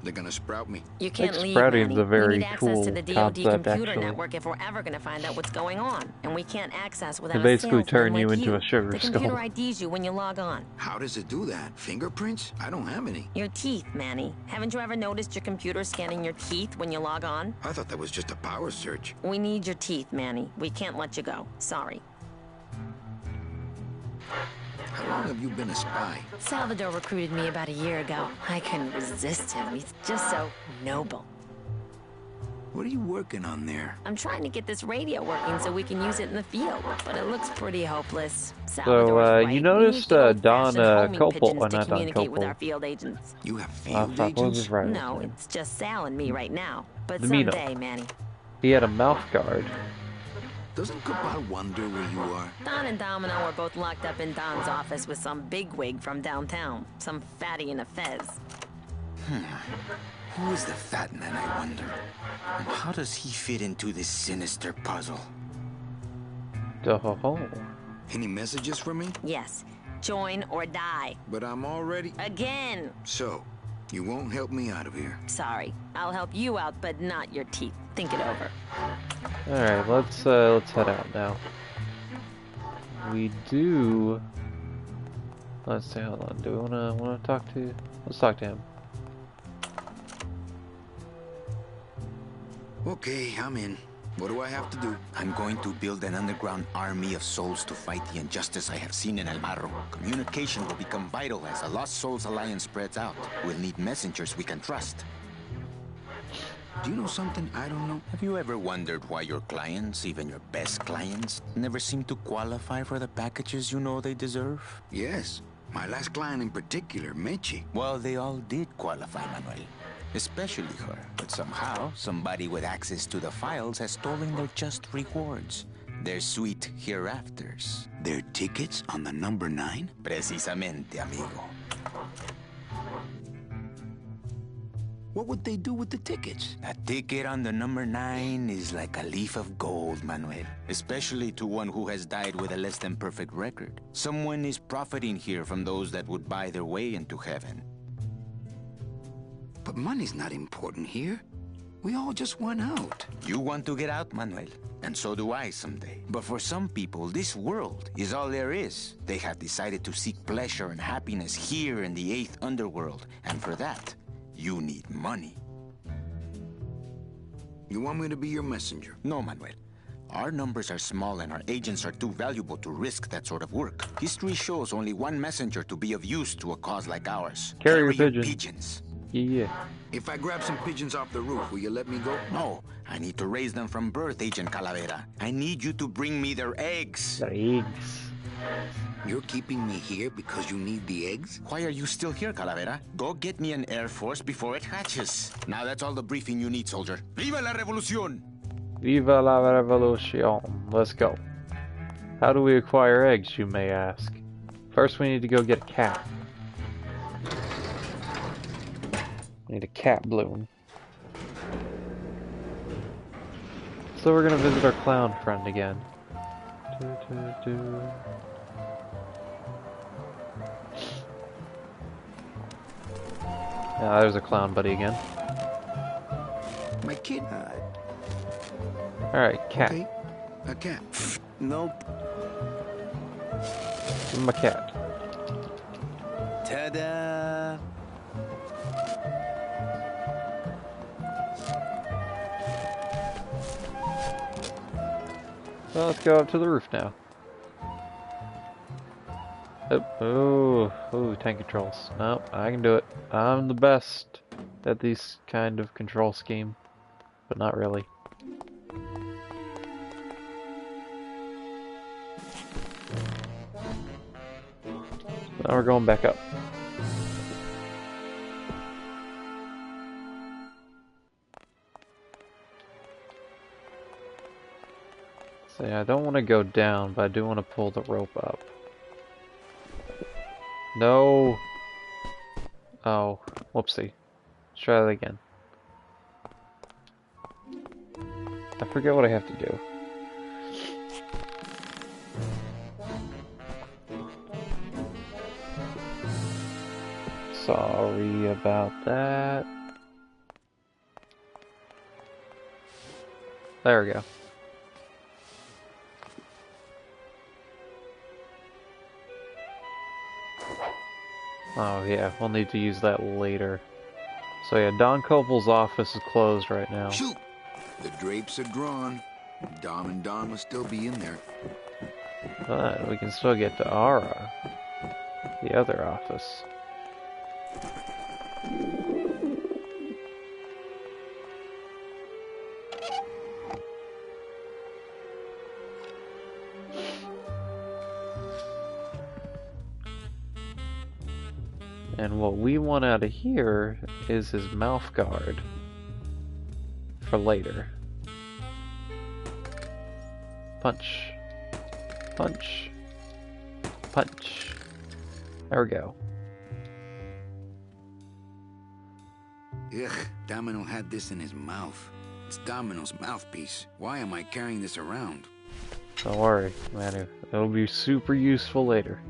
They're gonna sprout me. You I think can't leave, sprouting's Manny. a We very need access cool to the DoD concept, computer actually. network if we're ever gonna find out what's going on. And we can't access without They a basically salesman turn like you into you. a sugar The computer skull. IDs you when you log on. How does it do that? Fingerprints? I don't have any. Your teeth, Manny. Haven't you ever noticed your computer scanning your teeth when you log on? I thought that was just a power search. We need your teeth, Manny. We can't let you go. Sorry. How long have you been a spy? Salvador recruited me about a year ago. I couldn't resist him. He's just so noble. What are you working on there? I'm trying to get this radio working so we can use it in the field, but it looks pretty hopeless. So, Salvador's right. you We noticed, use the Don, old-fashioned homing Copel, pigeons to not Don communicate with Copel. our field agents. You have field Fuck, what was agents? his right? No, it's just Sal and me right now. But The Mino. someday, Manny. He had a mouth guard. Doesn't Cabal wonder where you are? Don and Domino were both locked up in Don's office with some bigwig from downtown. Some fatty in a fez. Who is the fat man, I wonder? And how does he fit into this sinister puzzle? Oh. Any messages for me? Yes. Join or die. But I'm already... Again. So, you won't help me out of here. Sorry. I'll help you out, but not your teeth. Think it over. Alright, let's head out now. We do... Let's see, hold on. Do we wanna talk to... Let's talk to him. Okay, I'm in. What do I have to do? I'm going to build an underground army of souls to fight the injustice I have seen in El Barro. Communication will become vital as the Lost Souls Alliance spreads out. We'll need messengers we can trust. Do you know something I don't know? Have you ever wondered why your clients, even your best clients, never seem to qualify for the packages you know they deserve? Yes. My last client in particular, Meche. Well, they all did qualify, Manuel. Especially her. But somehow, somebody with access to the files has stolen their just rewards. Their sweet hereafters. Their tickets on the number 9? Precisamente, amigo. What would they do with the tickets? A ticket on the number 9 is like a leaf of gold, Manuel. Especially to one who has died with a less than perfect record. Someone is profiting here from those that would buy their way into heaven. But money's not important here. We all just went out. You want to get out, Manuel. And so do I someday. But for some people, this world is all there is. They have decided to seek pleasure and happiness here in the 8th underworld. And for that, you need money. You want me to be your messenger? No, Manuel. Our numbers are small and our agents are too valuable to risk that sort of work. History shows only one messenger to be of use to a cause like ours. Carrier Carrier pigeon. pigeons. Yeah. If I grab some pigeons off the roof, will you let me go? No, I need to raise them from birth, Agent Calavera. I need you to bring me their eggs. The eggs. You're keeping me here because you need the eggs? Why are you still here, Calavera? Go get me an Air Force before it hatches. Now that's all the briefing you need, soldier. Viva la revolución! Viva la revolution. Let's go. How do we acquire eggs, you may ask? First, we need to go get a cat. Need a cat bloom. So we're gonna visit our clown friend again. Yeah, there's a clown buddy again. My kid? Alright, cat. Okay. A cat. Nope. Give him a cat. Ta-da! Well, let's go up to the roof now. Oh, tank controls. Nope, I can do it. I'm the best at these kind of control scheme, but not really. Now we're going back up. See, I don't want to go down, but I do want to pull the rope up. No! Oh, whoopsie. Let's try that again. I forget what I have to do. Sorry about that. There we go. Oh yeah, we'll need to use that later. So yeah, Don Copel's office is closed right now. Shoot! The drapes are drawn. Dom and Don will still be in there. But we can still get to Ara, the other office. And what we want out of here is his mouth guard for later. Punch. Punch. Punch. There we go. Ugh, Domino had this in his mouth. It's Domino's mouthpiece. Why am I carrying this around? Don't worry, man. It'll be super useful later.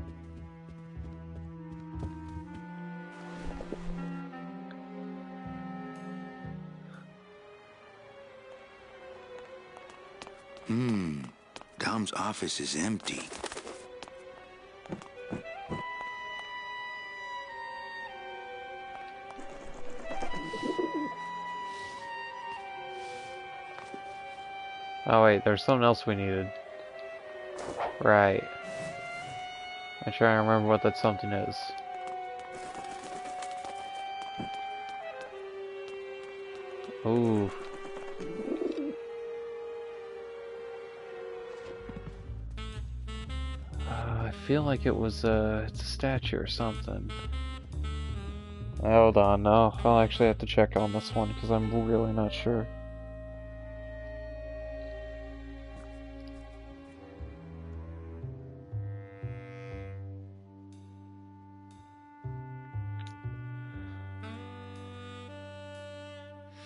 Dom's office is empty. Oh wait, there's something else we needed. Right. I'm trying to remember what that something is. Ooh. I feel like it was it's a statue or something. Hold on, no, I'll actually have to check on this one because I'm really not sure.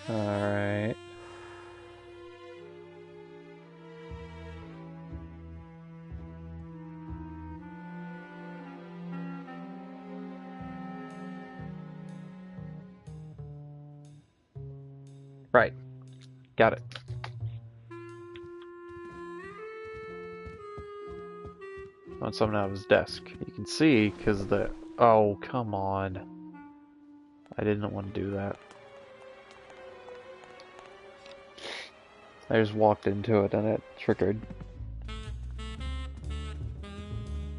Alright. Right. Got it. Want something out of his desk. You can see, because the... Oh, come on. I didn't want to do that. I just walked into it and it triggered.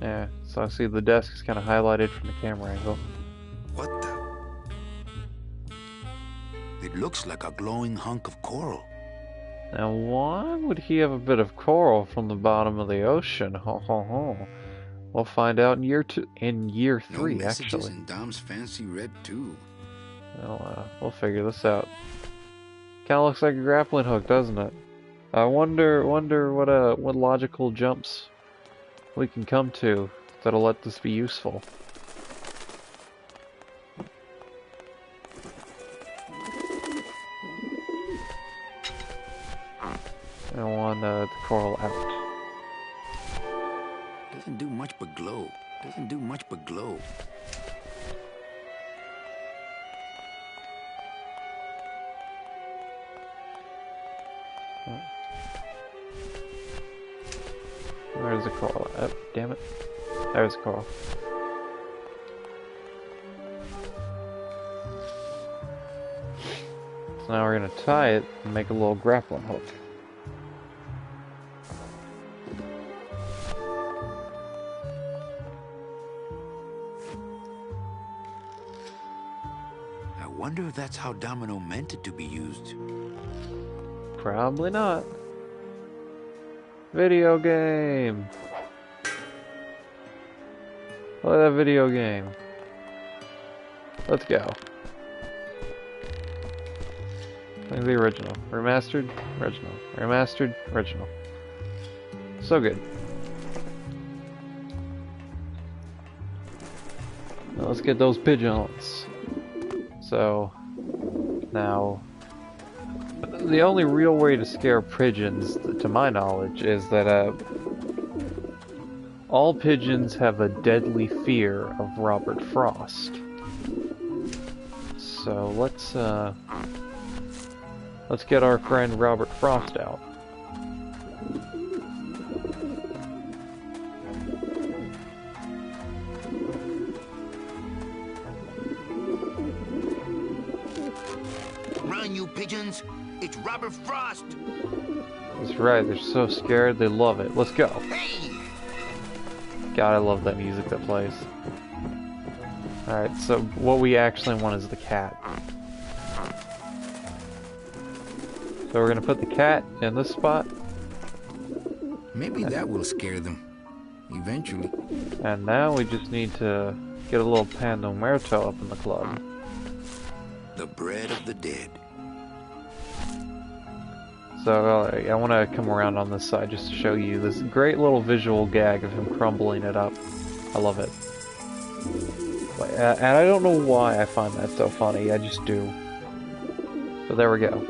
Yeah, so I see the desk is kind of highlighted from the camera angle. What the? It looks like a glowing hunk of coral. Now, why would he have a bit of coral from the bottom of the ocean? Ho ho ho. We'll find out in year 3, no messages actually. in Dom's fancy red tube. Well, we'll figure this out. Kind of looks like a grappling hook, doesn't it? I wonder what logical jumps we can come to that'll let this be useful. I want the coral out. Doesn't do much but glow. Doesn't do much but glow. Where's the coral? Oh, damn it. There's the coral. So now we're gonna tie it and make a little grappling hook. I wonder if that's how Domino meant it to be used. Probably not. Video game! Look at that video game. Let's go. Like the original. Remastered, original. Remastered, original. So good. Now let's get those pigeons. So, now, the only real way to scare pigeons, to my knowledge, is that all pigeons have a deadly fear of Robert Frost. So let's get our friend Robert Frost out. Run, you pigeons! It's Robert Frost! That's right, they're so scared, they love it. Let's go. Hey! God, I love that music that plays. Alright, so what we actually want is the cat. So we're gonna put the cat in this spot. Maybe that will scare them. Eventually. And now we just need to get a little Pando Muerto up in the club. The bread of the dead. So I want to come around on this side just to show you this great little visual gag of him crumbling it up. I love it. And I don't know why I find that so funny, I just do. So there we go.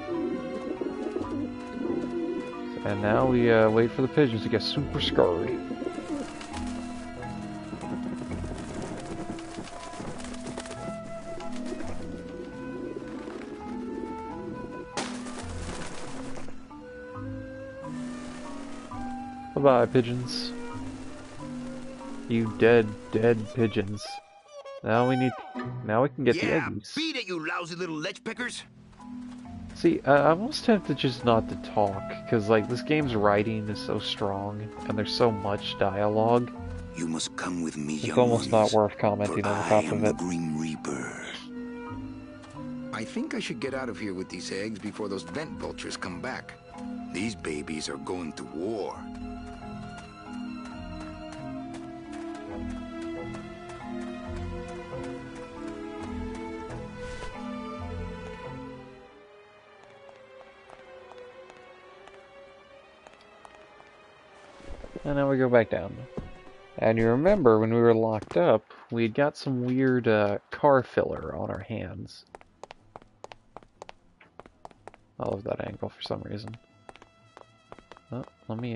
And now we wait for the pigeons to get super scared. Bye-bye, pigeons. You dead pigeons. Now we can get the eggies. Beat it, you lousy little lech pickers! See, I'm almost tempted just not to talk, because, like, this game's writing is so strong, and there's so much dialogue. You must come with me, it's almost not worth commenting on top of it. The Grim Reaper. I think I should get out of here with these eggs before those vent vultures come back. These babies are going to war. And now we go back down. And you remember when we were locked up, we had got some weird car filler on our hands. I love that angle for some reason. Oh, let me,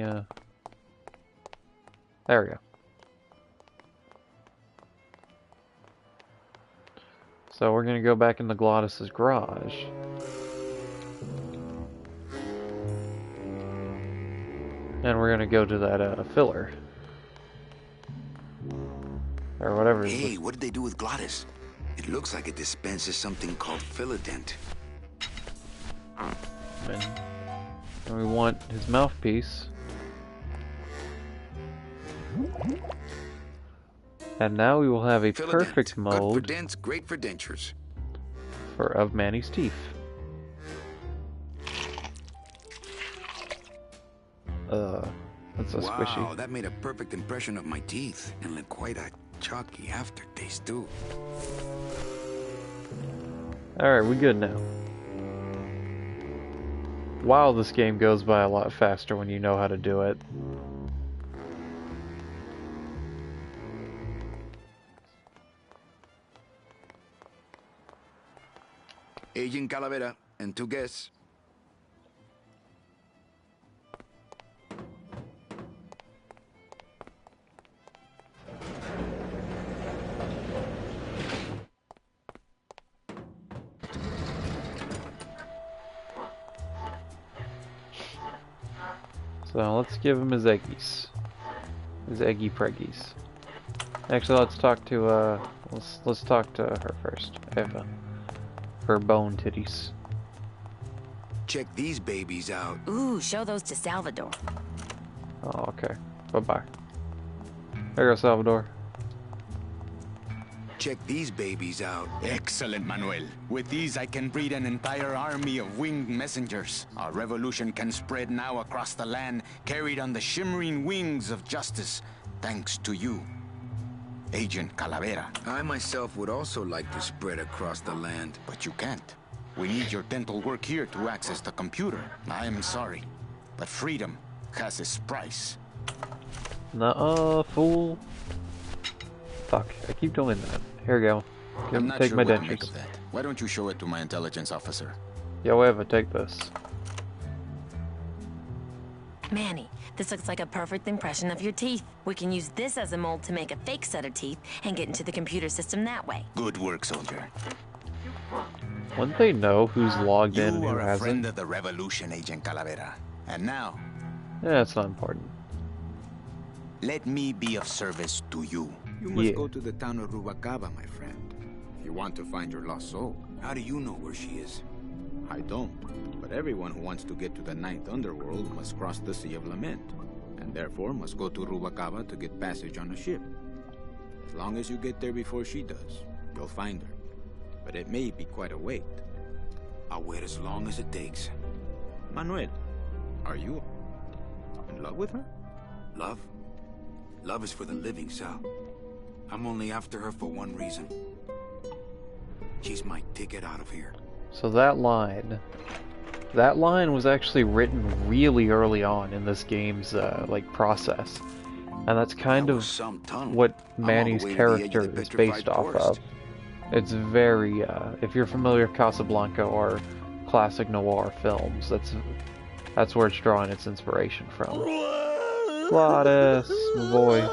there we go. So we're gonna go back into Glottis's garage. And we're gonna go to that filler. Or whatever. Hey, what did they do with Glottis? It looks like it dispenses something called Philodent. And we want his mouthpiece. And now we will have a perfect mode. Good for dents, great for dentures. Of Manny's teeth. That's so squishy. Wow, that made a perfect impression of my teeth, and left quite a chalky aftertaste too. Alright, we good now. Wow, this game goes by a lot faster when you know how to do it. Agent Calavera and 2 guests. So let's give him his eggies. His eggy preggies. Actually, let's talk to let's talk to her first, Eva. Her bone titties. Check these babies out. Ooh, show those to Salvador. Oh, okay. Bye-bye. There you go, Salvador. Check these babies out. Excellent, Manuel. With these, I can breed an entire army of winged messengers. Our revolution can spread now across the land, carried on the shimmering wings of justice, thanks to you, Agent Calavera. I myself would also like to spread across the land. But you can't. We need your dental work here to access the computer. I am sorry, but freedom has its price. Nuh-uh, fool. Fuck, I keep doing that. Here we go. I'm not take sure my what to make dentures. of that. Why don't you show it to my intelligence officer? Yo, Eva, take this. Manny, this looks like a perfect impression of your teeth. We can use this as a mold to make a fake set of teeth and get into the computer system that way. Good work, soldier. Wouldn't they know who's logged in and You who are a friend hasn't? of the revolution, Agent Calavera. And now, Yeah, it's not important. Let me be of service to you. You must Yeah. go to the town of Rubacaba, my friend, if you want to find your lost soul. How do you know where she is? I don't, but everyone who wants to get to the ninth underworld must cross the Sea of Lament, and therefore must go to Rubacaba to get passage on a ship. As long as you get there before she does, you'll find her. But it may be quite a wait. I'll wait as long as it takes. Manuel, are you in love with her? Love? Love is for the living, Sal. I'm only after her for one reason. She's my ticket out of here. So that line was actually written really early on in this game's like process, and that's kind of what Manny's character is based off of. It's very, if you're familiar with Casablanca or classic noir films, that's where it's drawing its inspiration from. Glottis, my boy.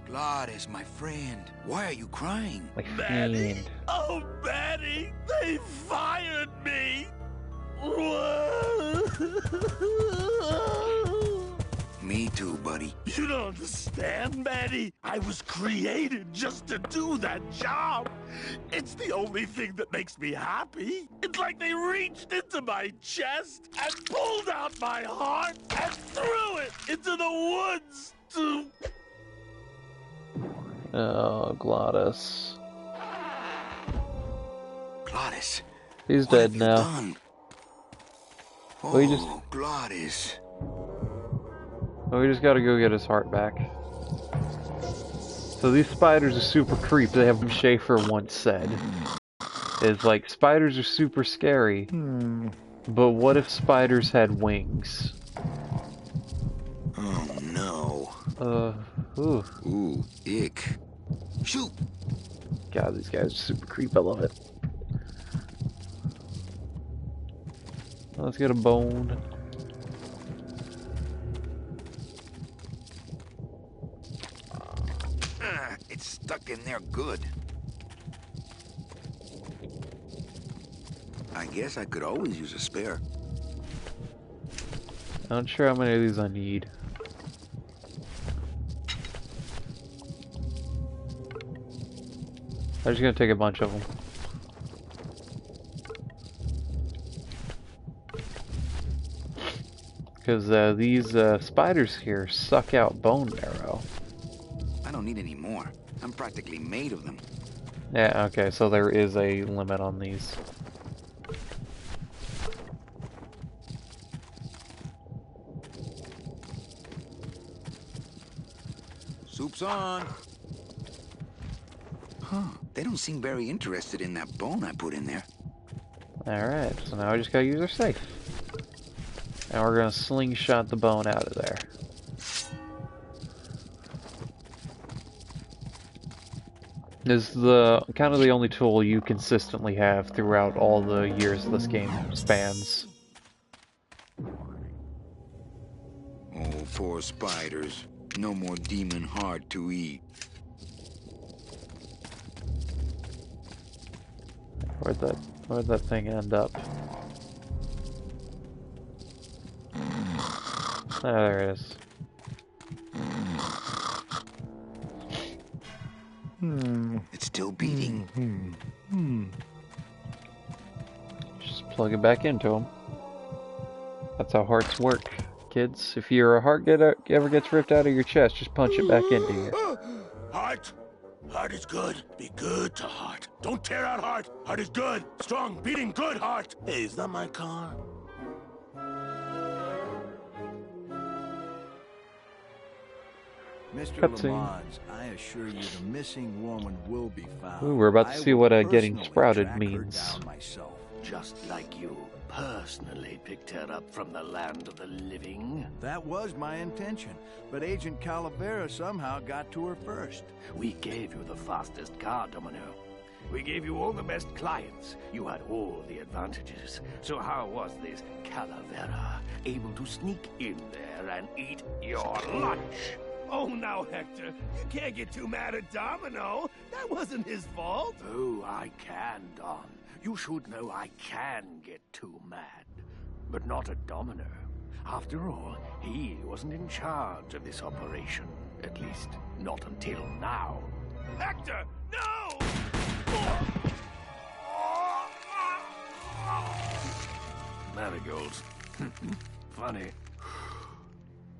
Glottis, my friend. Why are you crying? Like Manny? fiend. Oh, Manny! They fired me! Me too, buddy. You don't understand, Manny. I was created just to do that job. It's the only thing that makes me happy. It's like they reached into my chest and pulled out my heart and threw it into the woods to... Oh, Glottis. Glottis. He's What dead have you now. done? We just- Oh, Glottis. We just gotta go get his heart back. So these spiders are super creepy. They have Schaefer once said. Is like, spiders are super scary. But what if spiders had wings? Oh, no. Ooh. Ooh, ick. Shoot! God, these guys are super creepy. I love it. Let's get a bone. It's stuck in there good. I guess I could always use a spare. I'm not sure how many of these I need. I'm just gonna take a bunch of them. Because these spiders here suck out bone marrow. I don't need any more. I'm practically made of them. Yeah, okay, so there is a limit on these. Soup's on. Huh. They don't seem very interested in that bone I put in there. Alright, so now I just gotta use our safe. And we're gonna slingshot the bone out of there. This is the kind of the only tool you consistently have throughout all the years this game spans. Oh, poor spiders. No more demon heart to eat. Where'd that thing end up? Ah, there it is. It's still beating. Just plug it back into them. That's how hearts work, kids. If your heart ever gets ripped out of your chest, just punch it back into you. Heart. Heart is good. Be good to heart. Don't tear out heart. Heart is good. Strong, beating, good heart. Hey, is that my car? Mr. Cutscene. Lamont, I assure you the missing woman will be found. Ooh, we're about to I see will what getting personally sprouted track her means. down myself. Just like you personally picked her up from the land of the living. That was my intention, but Agent Calavera somehow got to her first. We gave you the fastest car, Domino. We gave you all the best clients. You had all the advantages. So how was this Calavera able to sneak in there and eat your lunch? Oh, now, Hector, you can't get too mad at Domino. That wasn't his fault. Oh, I can, Don. You should know I can get too mad, but not a domino. After all, he wasn't in charge of this operation, at least not until now. Hector, no! Marigolds. Funny.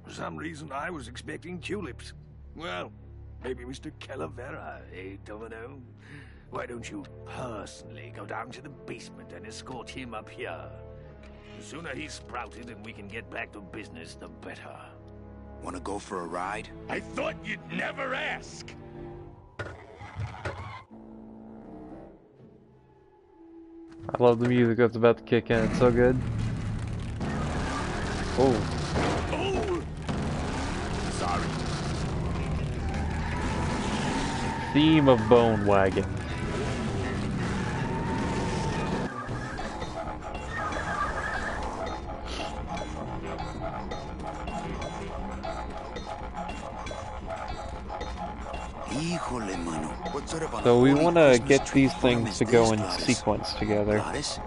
For some reason, I was expecting tulips. Well, maybe Mr. Calavera, eh, Domino? Why don't you personally go down to the basement and escort him up here? The sooner he's sprouted and we can get back to business, the better. Wanna go for a ride? I thought you'd never ask! I love the music that's about to kick in. It's so good. Oh. Oh! Sorry. Theme of Bone Wagon. Híjole, mano. What sort of So we unholy want to Christmas get tree these farm things is to go this, in Gladys? sequence together. Gladys?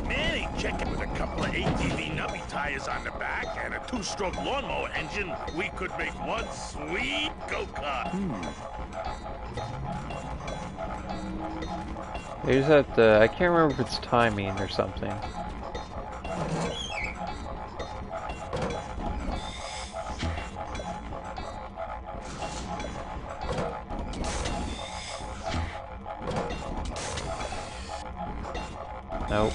Manny checking with a couple of ATV nubby tires on the back and a two-stroke lawnmower engine, we could make one sweet go-kart. There's that, I can't remember if it's timing or something. Nope.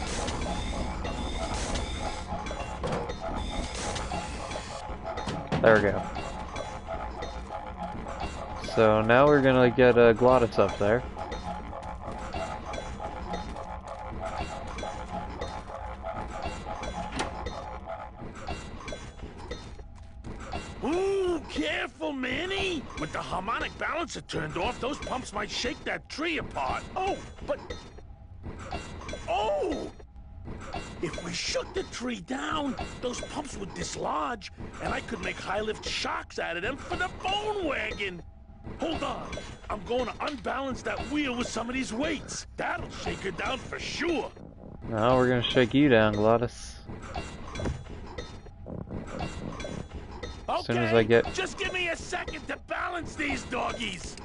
There we go. So now we're gonna get Glottis up there. Ooh, careful, Manny! With the harmonic balancer turned off, those pumps might shake that tree apart. Oh, but... Oh! If we shook the tree down, those pumps would dislodge, and I could make high-lift shocks out of them for the bone wagon. Hold on. I'm going to unbalance that wheel with some of these weights. That'll shake her down for sure. Now we're gonna shake you down, Glottis. Okay, As soon as I get... just give me a second to balance these doggies.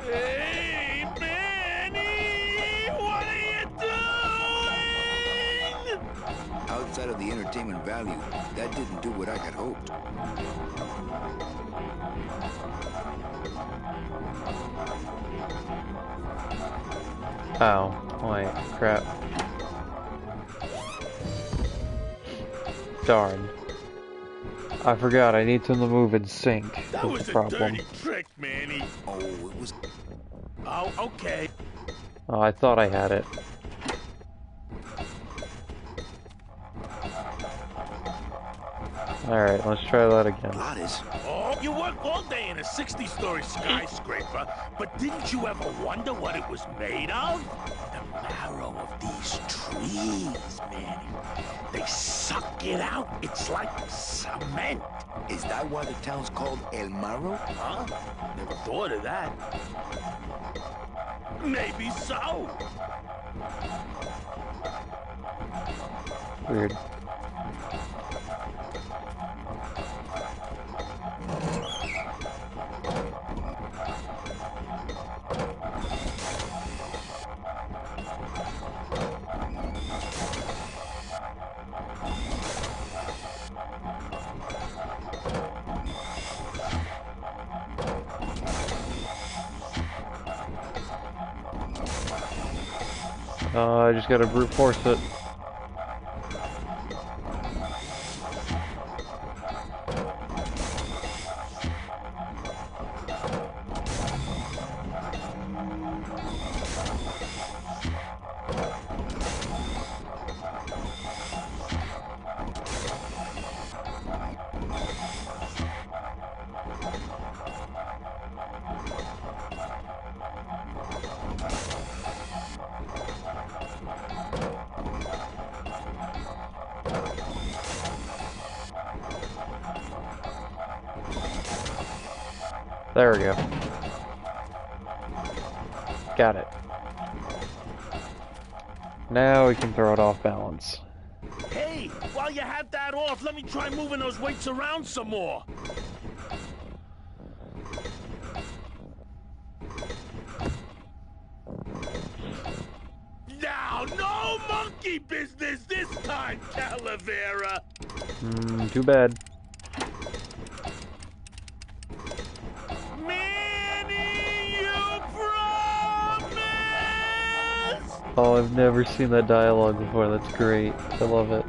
Hey, Manny! What are you doing? Outside of the entertainment value, that didn't do what I had hoped. Oh, wait, crap. Darn. I forgot, I need to move in sync. That That's was the a problem. dirty trick, Manny. Oh, it was... Oh, okay. Oh, I thought I had it. Alright, let's try that again. Gladys? Oh, you work all day in a 60-story skyscraper, but didn't you ever wonder what it was made of? The marrow of these trees, Manny. They suck it out. It's like cement. Is that why the town's called El Marro? Huh? Never thought of that. Maybe so. Weird. I just gotta brute force it. There we go. Got it. Now we can throw it off balance. Hey, while you have that off, let me try moving those weights around some more. Now, no monkey business this time, Calavera. Too bad. Manny, you promise? Oh, I've never seen that dialogue before. That's great. I love it.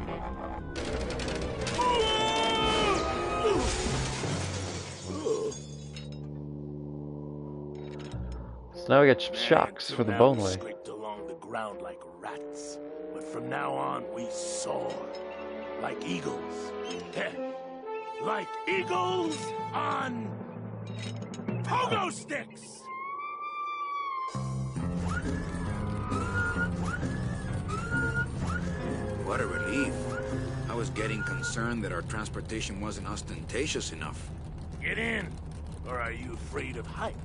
So now we got shocks for the bone way. Scraped along the ground like rats, but from now on we soar like eagles. Like eagles on pogo sticks. What a relief. I was getting concerned that our transportation wasn't ostentatious enough. Get in, or are you afraid of heights?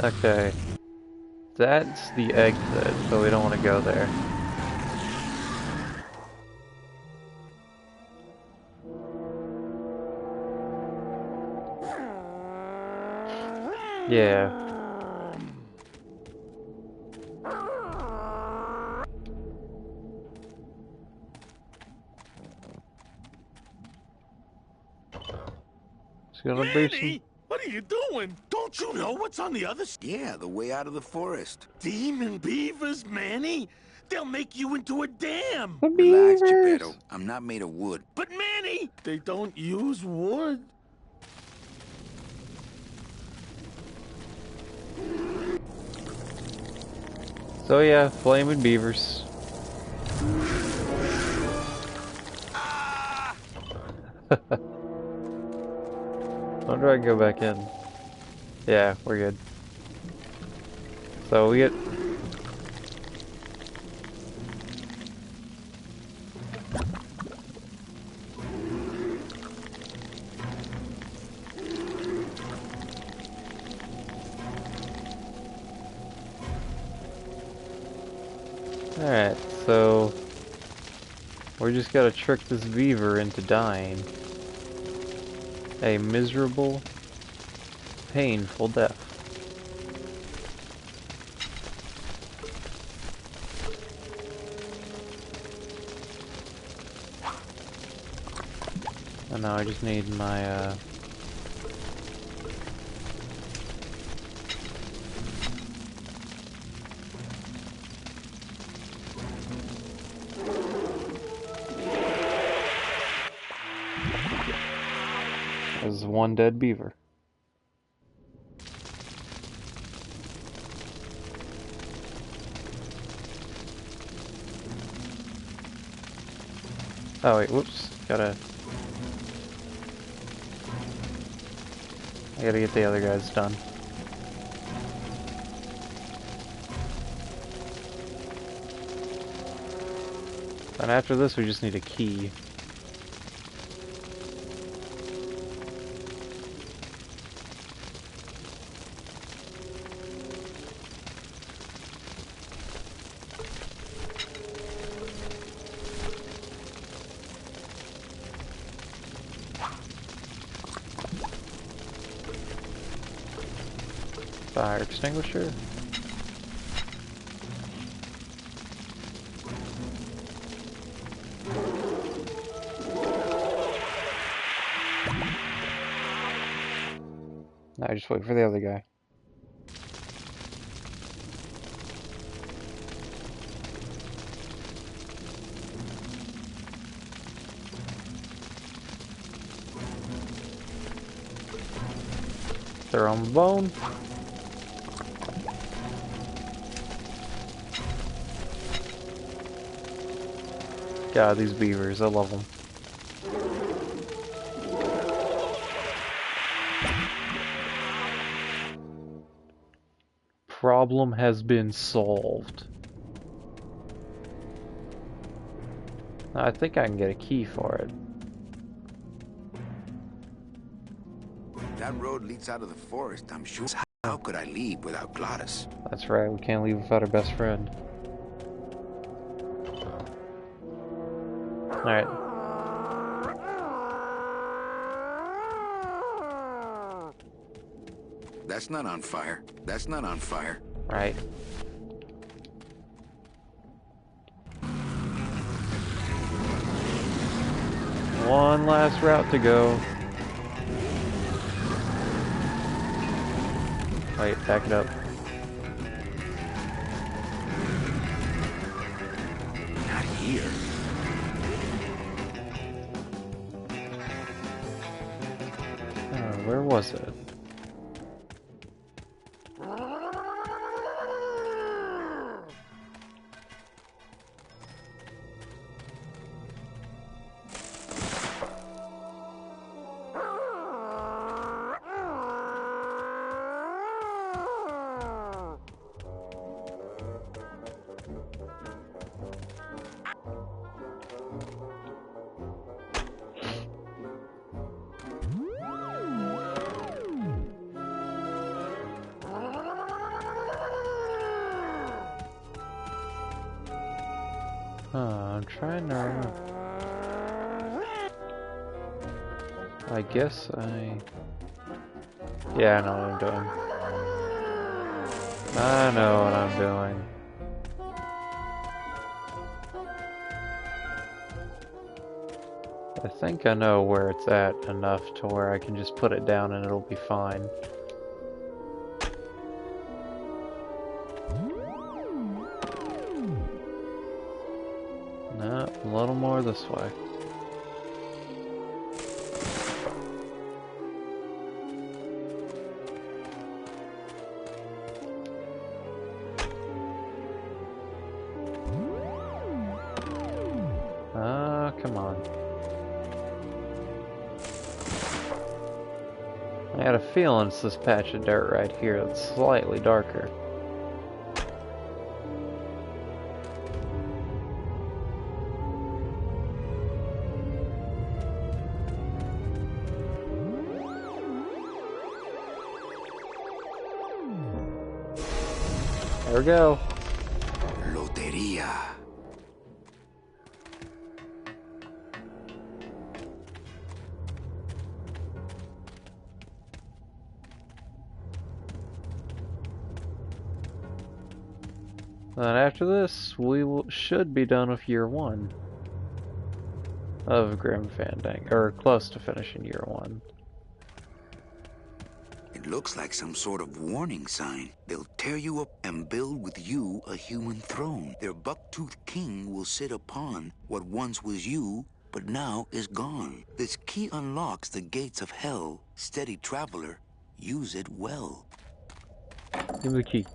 Okay. That's the exit, so we don't want to go there. Yeah. It's gonna be some... Manny, what are you doing? Don't you know what's on the other side? Yeah, the way out of the forest. Demon beavers, Manny? They'll make you into a dam. The Relax, beavers! Geppetto. I'm not made of wood. But Manny, they don't use wood. So yeah, flaming beavers. Ah! Wonder I can go back in. Yeah, we're good. So we get... Alright, so... we just gotta trick this beaver into dying. A miserable, painful death. And now I just need my, There's one dead beaver. Oh wait, whoops. I gotta get the other guys done. And after this we just need a key. Fire extinguisher. Now I just wait for the other guy. Throw him a bone. God, these beavers, I love them. Problem has been solved. I think I can get a key for it. That road leads out of the forest, I'm sure. How could I leave without Gladys? That's right, we can't leave without our best friend. Alright. That's not on fire. That's not on fire. Right. One last route to go. Wait, back it up. Not here. Where was it? I'm trying to remember. I guess yeah, I know what I'm doing. I know what I'm doing. I think I know where it's at enough to where I can just put it down and it'll be fine. No, a little more this way. Come on. I had a feeling it's this patch of dirt right here that's slightly darker. There we go. Loteria. Then after this, should be done with year 1 of Grim Fandango, or close to finishing year 1. It looks like some sort of warning sign. They'll tear you up and build with you a human throne. Their buck-toothed king will sit upon what once was you, but now is gone. This key unlocks the gates of hell. Steady traveler, use it well. Give me the key.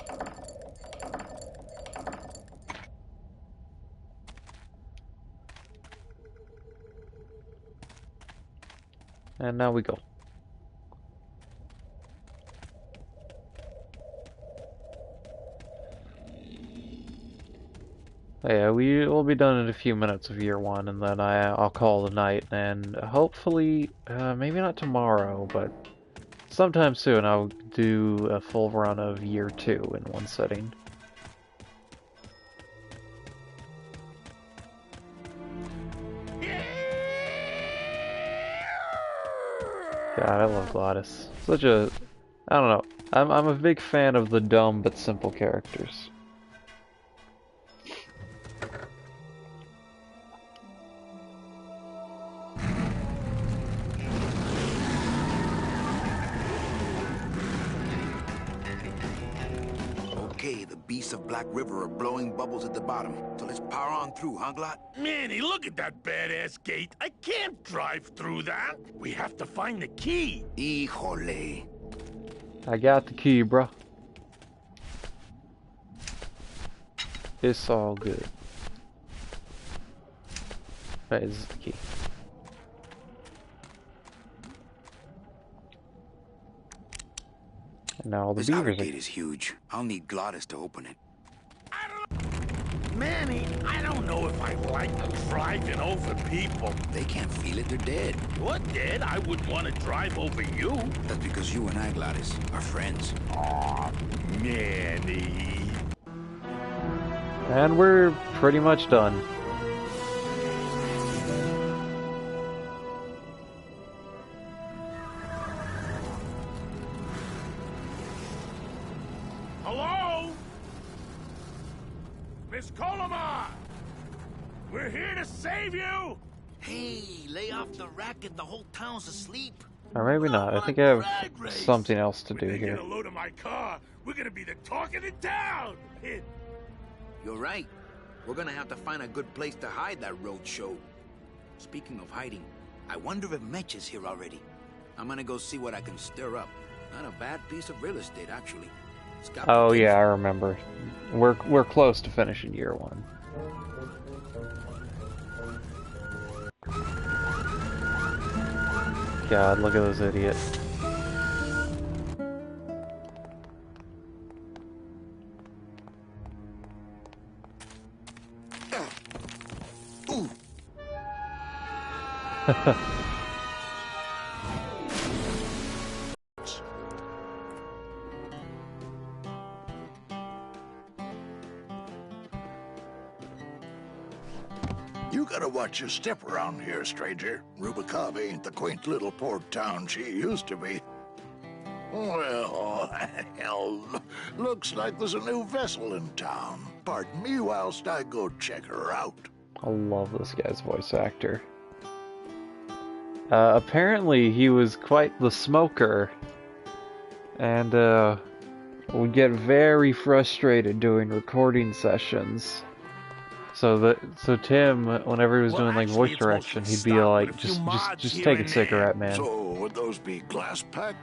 And now we go. Yeah, we will be done in a few minutes of year 1, and then I'll call it a night, and hopefully, maybe not tomorrow, but sometime soon I'll do a full run of year 2 in one sitting. God, I love Gladys. I don't know. I'm a big fan of the dumb but simple characters. Okay, the beasts of Black River are blowing bubbles at the bottom, so let's power on through, huh, Glot? Manny, look at that badass gate. I can't drive through that. We have to find the key. Híjole. I got the key, bruh. It's all good. Right, this is the key. And now all the This beavers outer are... gate is huge. I'll need Glottis to open it. Manny, I don't know if I like driving over people. They can't feel it, they're dead. What, dead? I wouldn't want to drive over you. That's because you and I, Gladys, are friends. Aw, Manny. And we're pretty much done. Hello? Miss Colomar! We're here to save you! Hey, lay off the racket. The whole town's asleep. Or maybe not. I think I have something else to do When they here. get a load of my car, we're gonna be the talk of the town! You're right. We're gonna have to find a good place to hide that road show. Speaking of hiding, I wonder if Mitch is here already. I'm gonna go see what I can stir up. Not a bad piece of real estate, actually. It's got Oh yeah, I potential. remember. We're close to finishing year 1. God, look at this idiot. Ooh. You gotta watch your step around here, stranger. Rubicava ain't the quaint little port town she used to be. Well, hell, looks like there's a new vessel in town. Pardon me whilst I go check her out. I love this guy's voice actor. Apparently he was quite the smoker, and would get very frustrated doing recording sessions. So Tim, whenever he was doing like voice direction, he'd be like, just take a cigarette, man. So, would those be glass packed?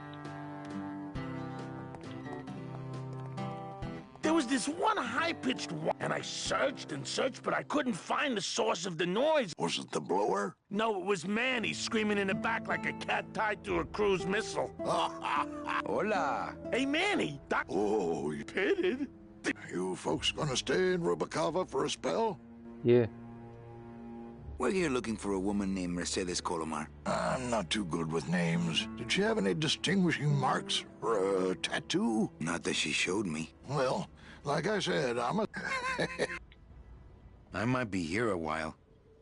There was this one high-pitched one, and I searched and searched, but I couldn't find the source of the noise. Was it the blower? No, it was Manny screaming in the back like a cat tied to a cruise missile. Hola. Hey, Manny, Doc... Oh, you pitted. You folks gonna stay in Rubicava for a spell? Yeah. We're here looking for a woman named Mercedes Colomar. I'm not too good with names. Did she have any distinguishing marks or a tattoo? Not that she showed me. Well, like I said, I'm a... I might be here a while.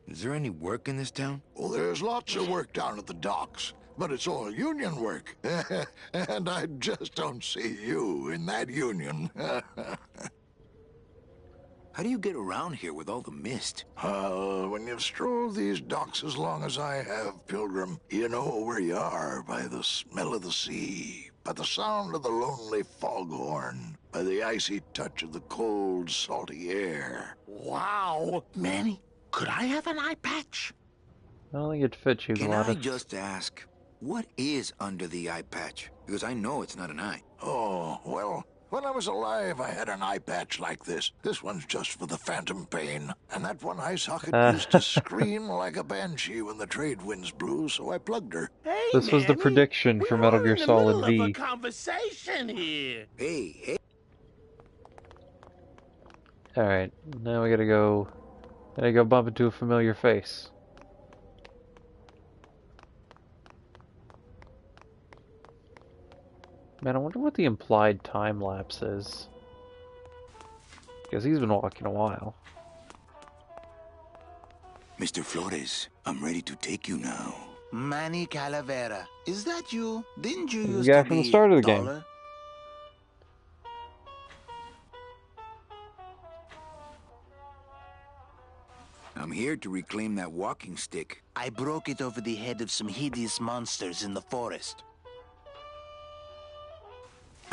Is there any work in this town? Well, there's lots of work down at the docks, but it's all union work. And I just don't see you in that union. How do you get around here with all the mist? When you've strolled these docks as long as I have, Pilgrim, you know where you are by the smell of the sea, by the sound of the lonely foghorn, by the icy touch of the cold, salty air. Wow. Manny, could I have an eye patch? I don't think it fits you, Can I Gladys. just ask, what is under the eye patch? Because I know it's not an eye. Oh, well, when I was alive, I had an eye patch like this. This one's just for the phantom pain. And that one eye socket used to scream like a banshee when the trade winds blew, so I plugged her. Hey, This was the Manny, prediction for Metal Gear Solid We're in the middle V. of a conversation here. Hey. Alright, now we gotta go bump into a familiar face. Man, I wonder what the implied time lapse is. Because he's been walking a while. Mr. Flores, I'm ready to take you now. Manny Calavera. Is that you? Didn't you This is used the guy to from the be start of the game. taller? I'm here to reclaim that walking stick. I broke it over the head of some hideous monsters in the forest.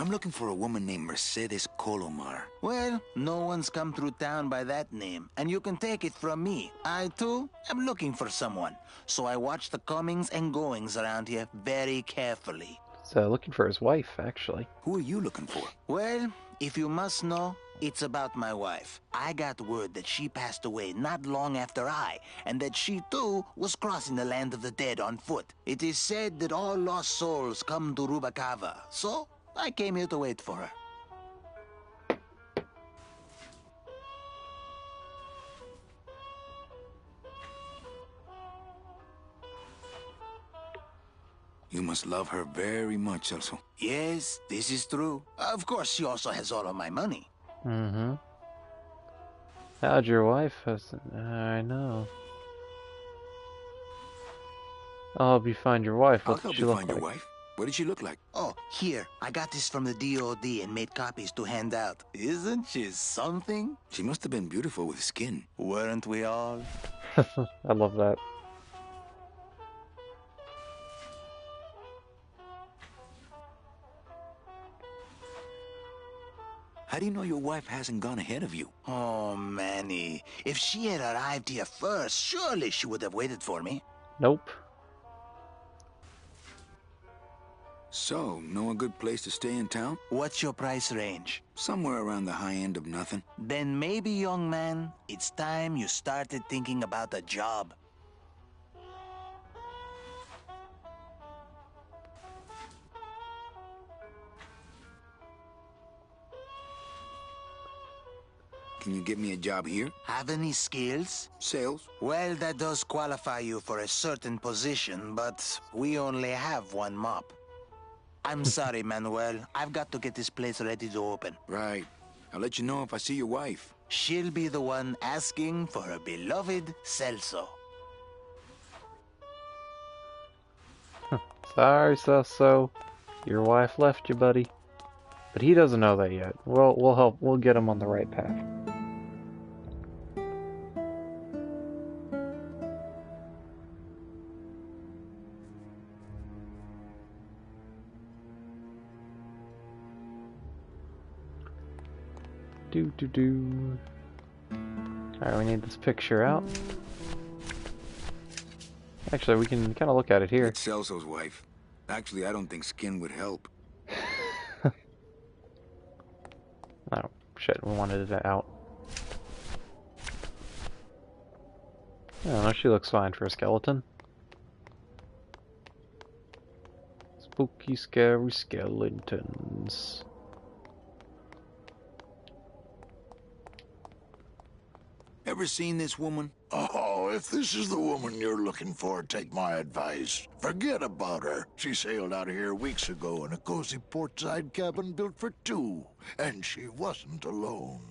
I'm looking for a woman named Mercedes Colomar. Well, no one's come through town by that name, and you can take it from me. I, too, am looking for someone, so I watch the comings and goings around here very carefully. He's looking for his wife, actually. Who are you looking for? Well, if you must know, it's about my wife. I got word that she passed away not long after I, and that she, too, was crossing the land of the dead on foot. It is said that all lost souls come to Rubicava, so I came here to wait for her. You must love her very much, Celso. Yes, this is true. Of course, she also has all of my money. Mm-hmm. How'd your wife? I know. I'll help you find your wife. I'll What help does she you look find like? your wife. What did she look like? Oh, here. I got this from the DOD and made copies to hand out. Isn't she something? She must have been beautiful with skin. Weren't we all? I love that. How do you know your wife hasn't gone ahead of you? Oh, Manny. If she had arrived here first, surely she would have waited for me. Nope. So, know a good place to stay in town? What's your price range? Somewhere around the high end of nothing. Then maybe, young man, it's time you started thinking about a job. Can you get me a job here? Have any skills? Sales? Well, that does qualify you for a certain position, but we only have one mop. I'm sorry, Manuel. I've got to get this place ready to open. Right. I'll let you know if I see your wife. She'll be the one asking for her beloved Celso. Sorry, Celso. Your wife left you, buddy. But he doesn't know that yet. We'll help. We'll get him on the right path. Do. Alright, we need this picture out. Actually, we can kind of look at it here. It's Celso's wife. Actually, I don't think skin would help. Oh, shit, we wanted it out. I don't know, she looks fine for a skeleton. Spooky, scary skeletons. Ever seen this woman? Oh, if this is the woman you're looking for, take my advice. Forget about her. She sailed out of here weeks ago in a cozy portside cabin built for two. And she wasn't alone.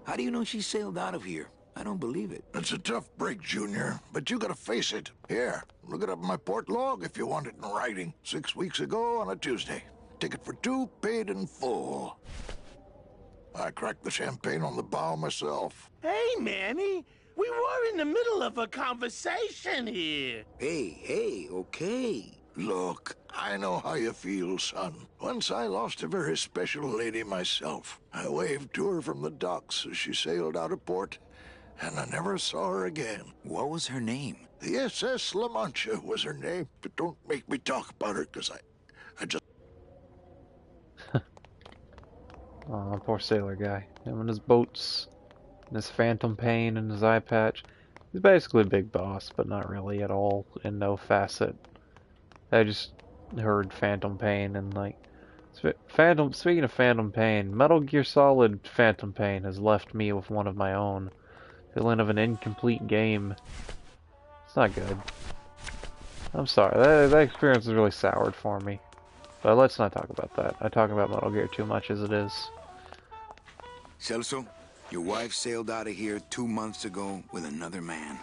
How do you know she sailed out of here? I don't believe it. It's a tough break, Junior, but you gotta face it. Here, look it up in my port log if you want it in writing. 6 weeks ago on a Tuesday. Ticket for two, paid in full. I cracked the champagne on the bow myself. Hey, Manny. We were in the middle of a conversation here. Hey, okay. Look, I know how you feel, son. Once I lost a very special lady myself. I waved to her from the docks as she sailed out of port, and I never saw her again. What was her name? The SS La Mancha was her name, but don't make me talk about her, because I just... Oh, poor sailor guy. Him and his boats, and his phantom pain, and his eye patch. He's basically Big Boss, but not really at all, in no facet. I just heard phantom pain, and like... Speaking of phantom pain, Metal Gear Solid Phantom Pain has left me with one of my own. Feeling of an incomplete game. It's not good. I'm sorry, that experience is really soured for me. But let's not talk about that. I talk about Metal Gear too much as it is. Celso, your wife sailed out of here 2 months ago with another man.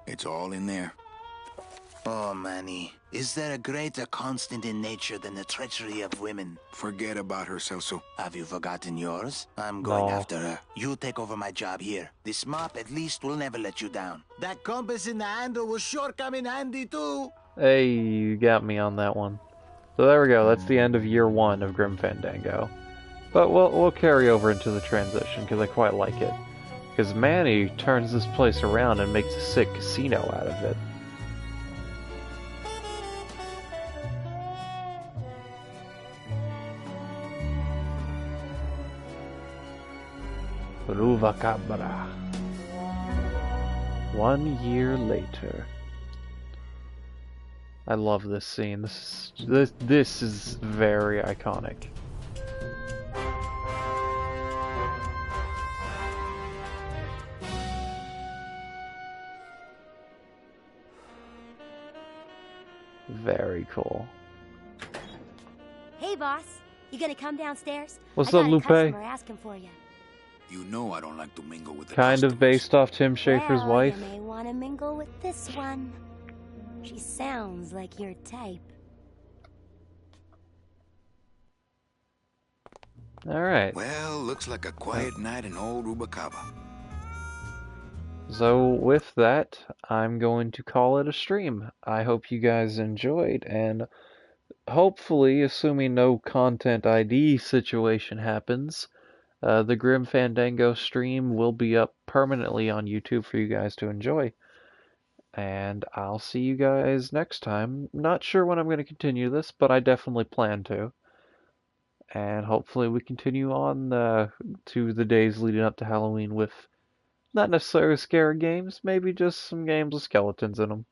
It's all in there. Oh, Manny. Is there a greater constant in nature than the treachery of women? Forget about her, Celso. Have you forgotten yours? I'm going No. after her. You take over my job here. This mop at least will never let you down. That compass in the handle will sure come in handy too. Hey, you got me on that one. So there we go, that's the end of year 1 of Grim Fandango. But we'll carry over into the transition, because I quite like it. Because Manny turns this place around and makes a sick casino out of it. Ruvacabra. 1 year later. I love this scene. This is very iconic. Very cool. Hey, boss. You gonna come downstairs? What's I up, got a Lupe? customer asking for you. You know I don't like to mingle with the Kind of based off Tim Schafer's Well, wife. you may want to mingle with this one. She sounds like your type. Alright. Well, looks like a quiet night in old Rubacava. So with that, I'm going to call it a stream. I hope you guys enjoyed, and hopefully, assuming no content ID situation happens, the Grim Fandango stream will be up permanently on YouTube for you guys to enjoy. And I'll see you guys next time. Not sure when I'm going to continue this, but I definitely plan to. And hopefully we continue on to the days leading up to Halloween with not necessarily scary games, maybe just some games with skeletons in them.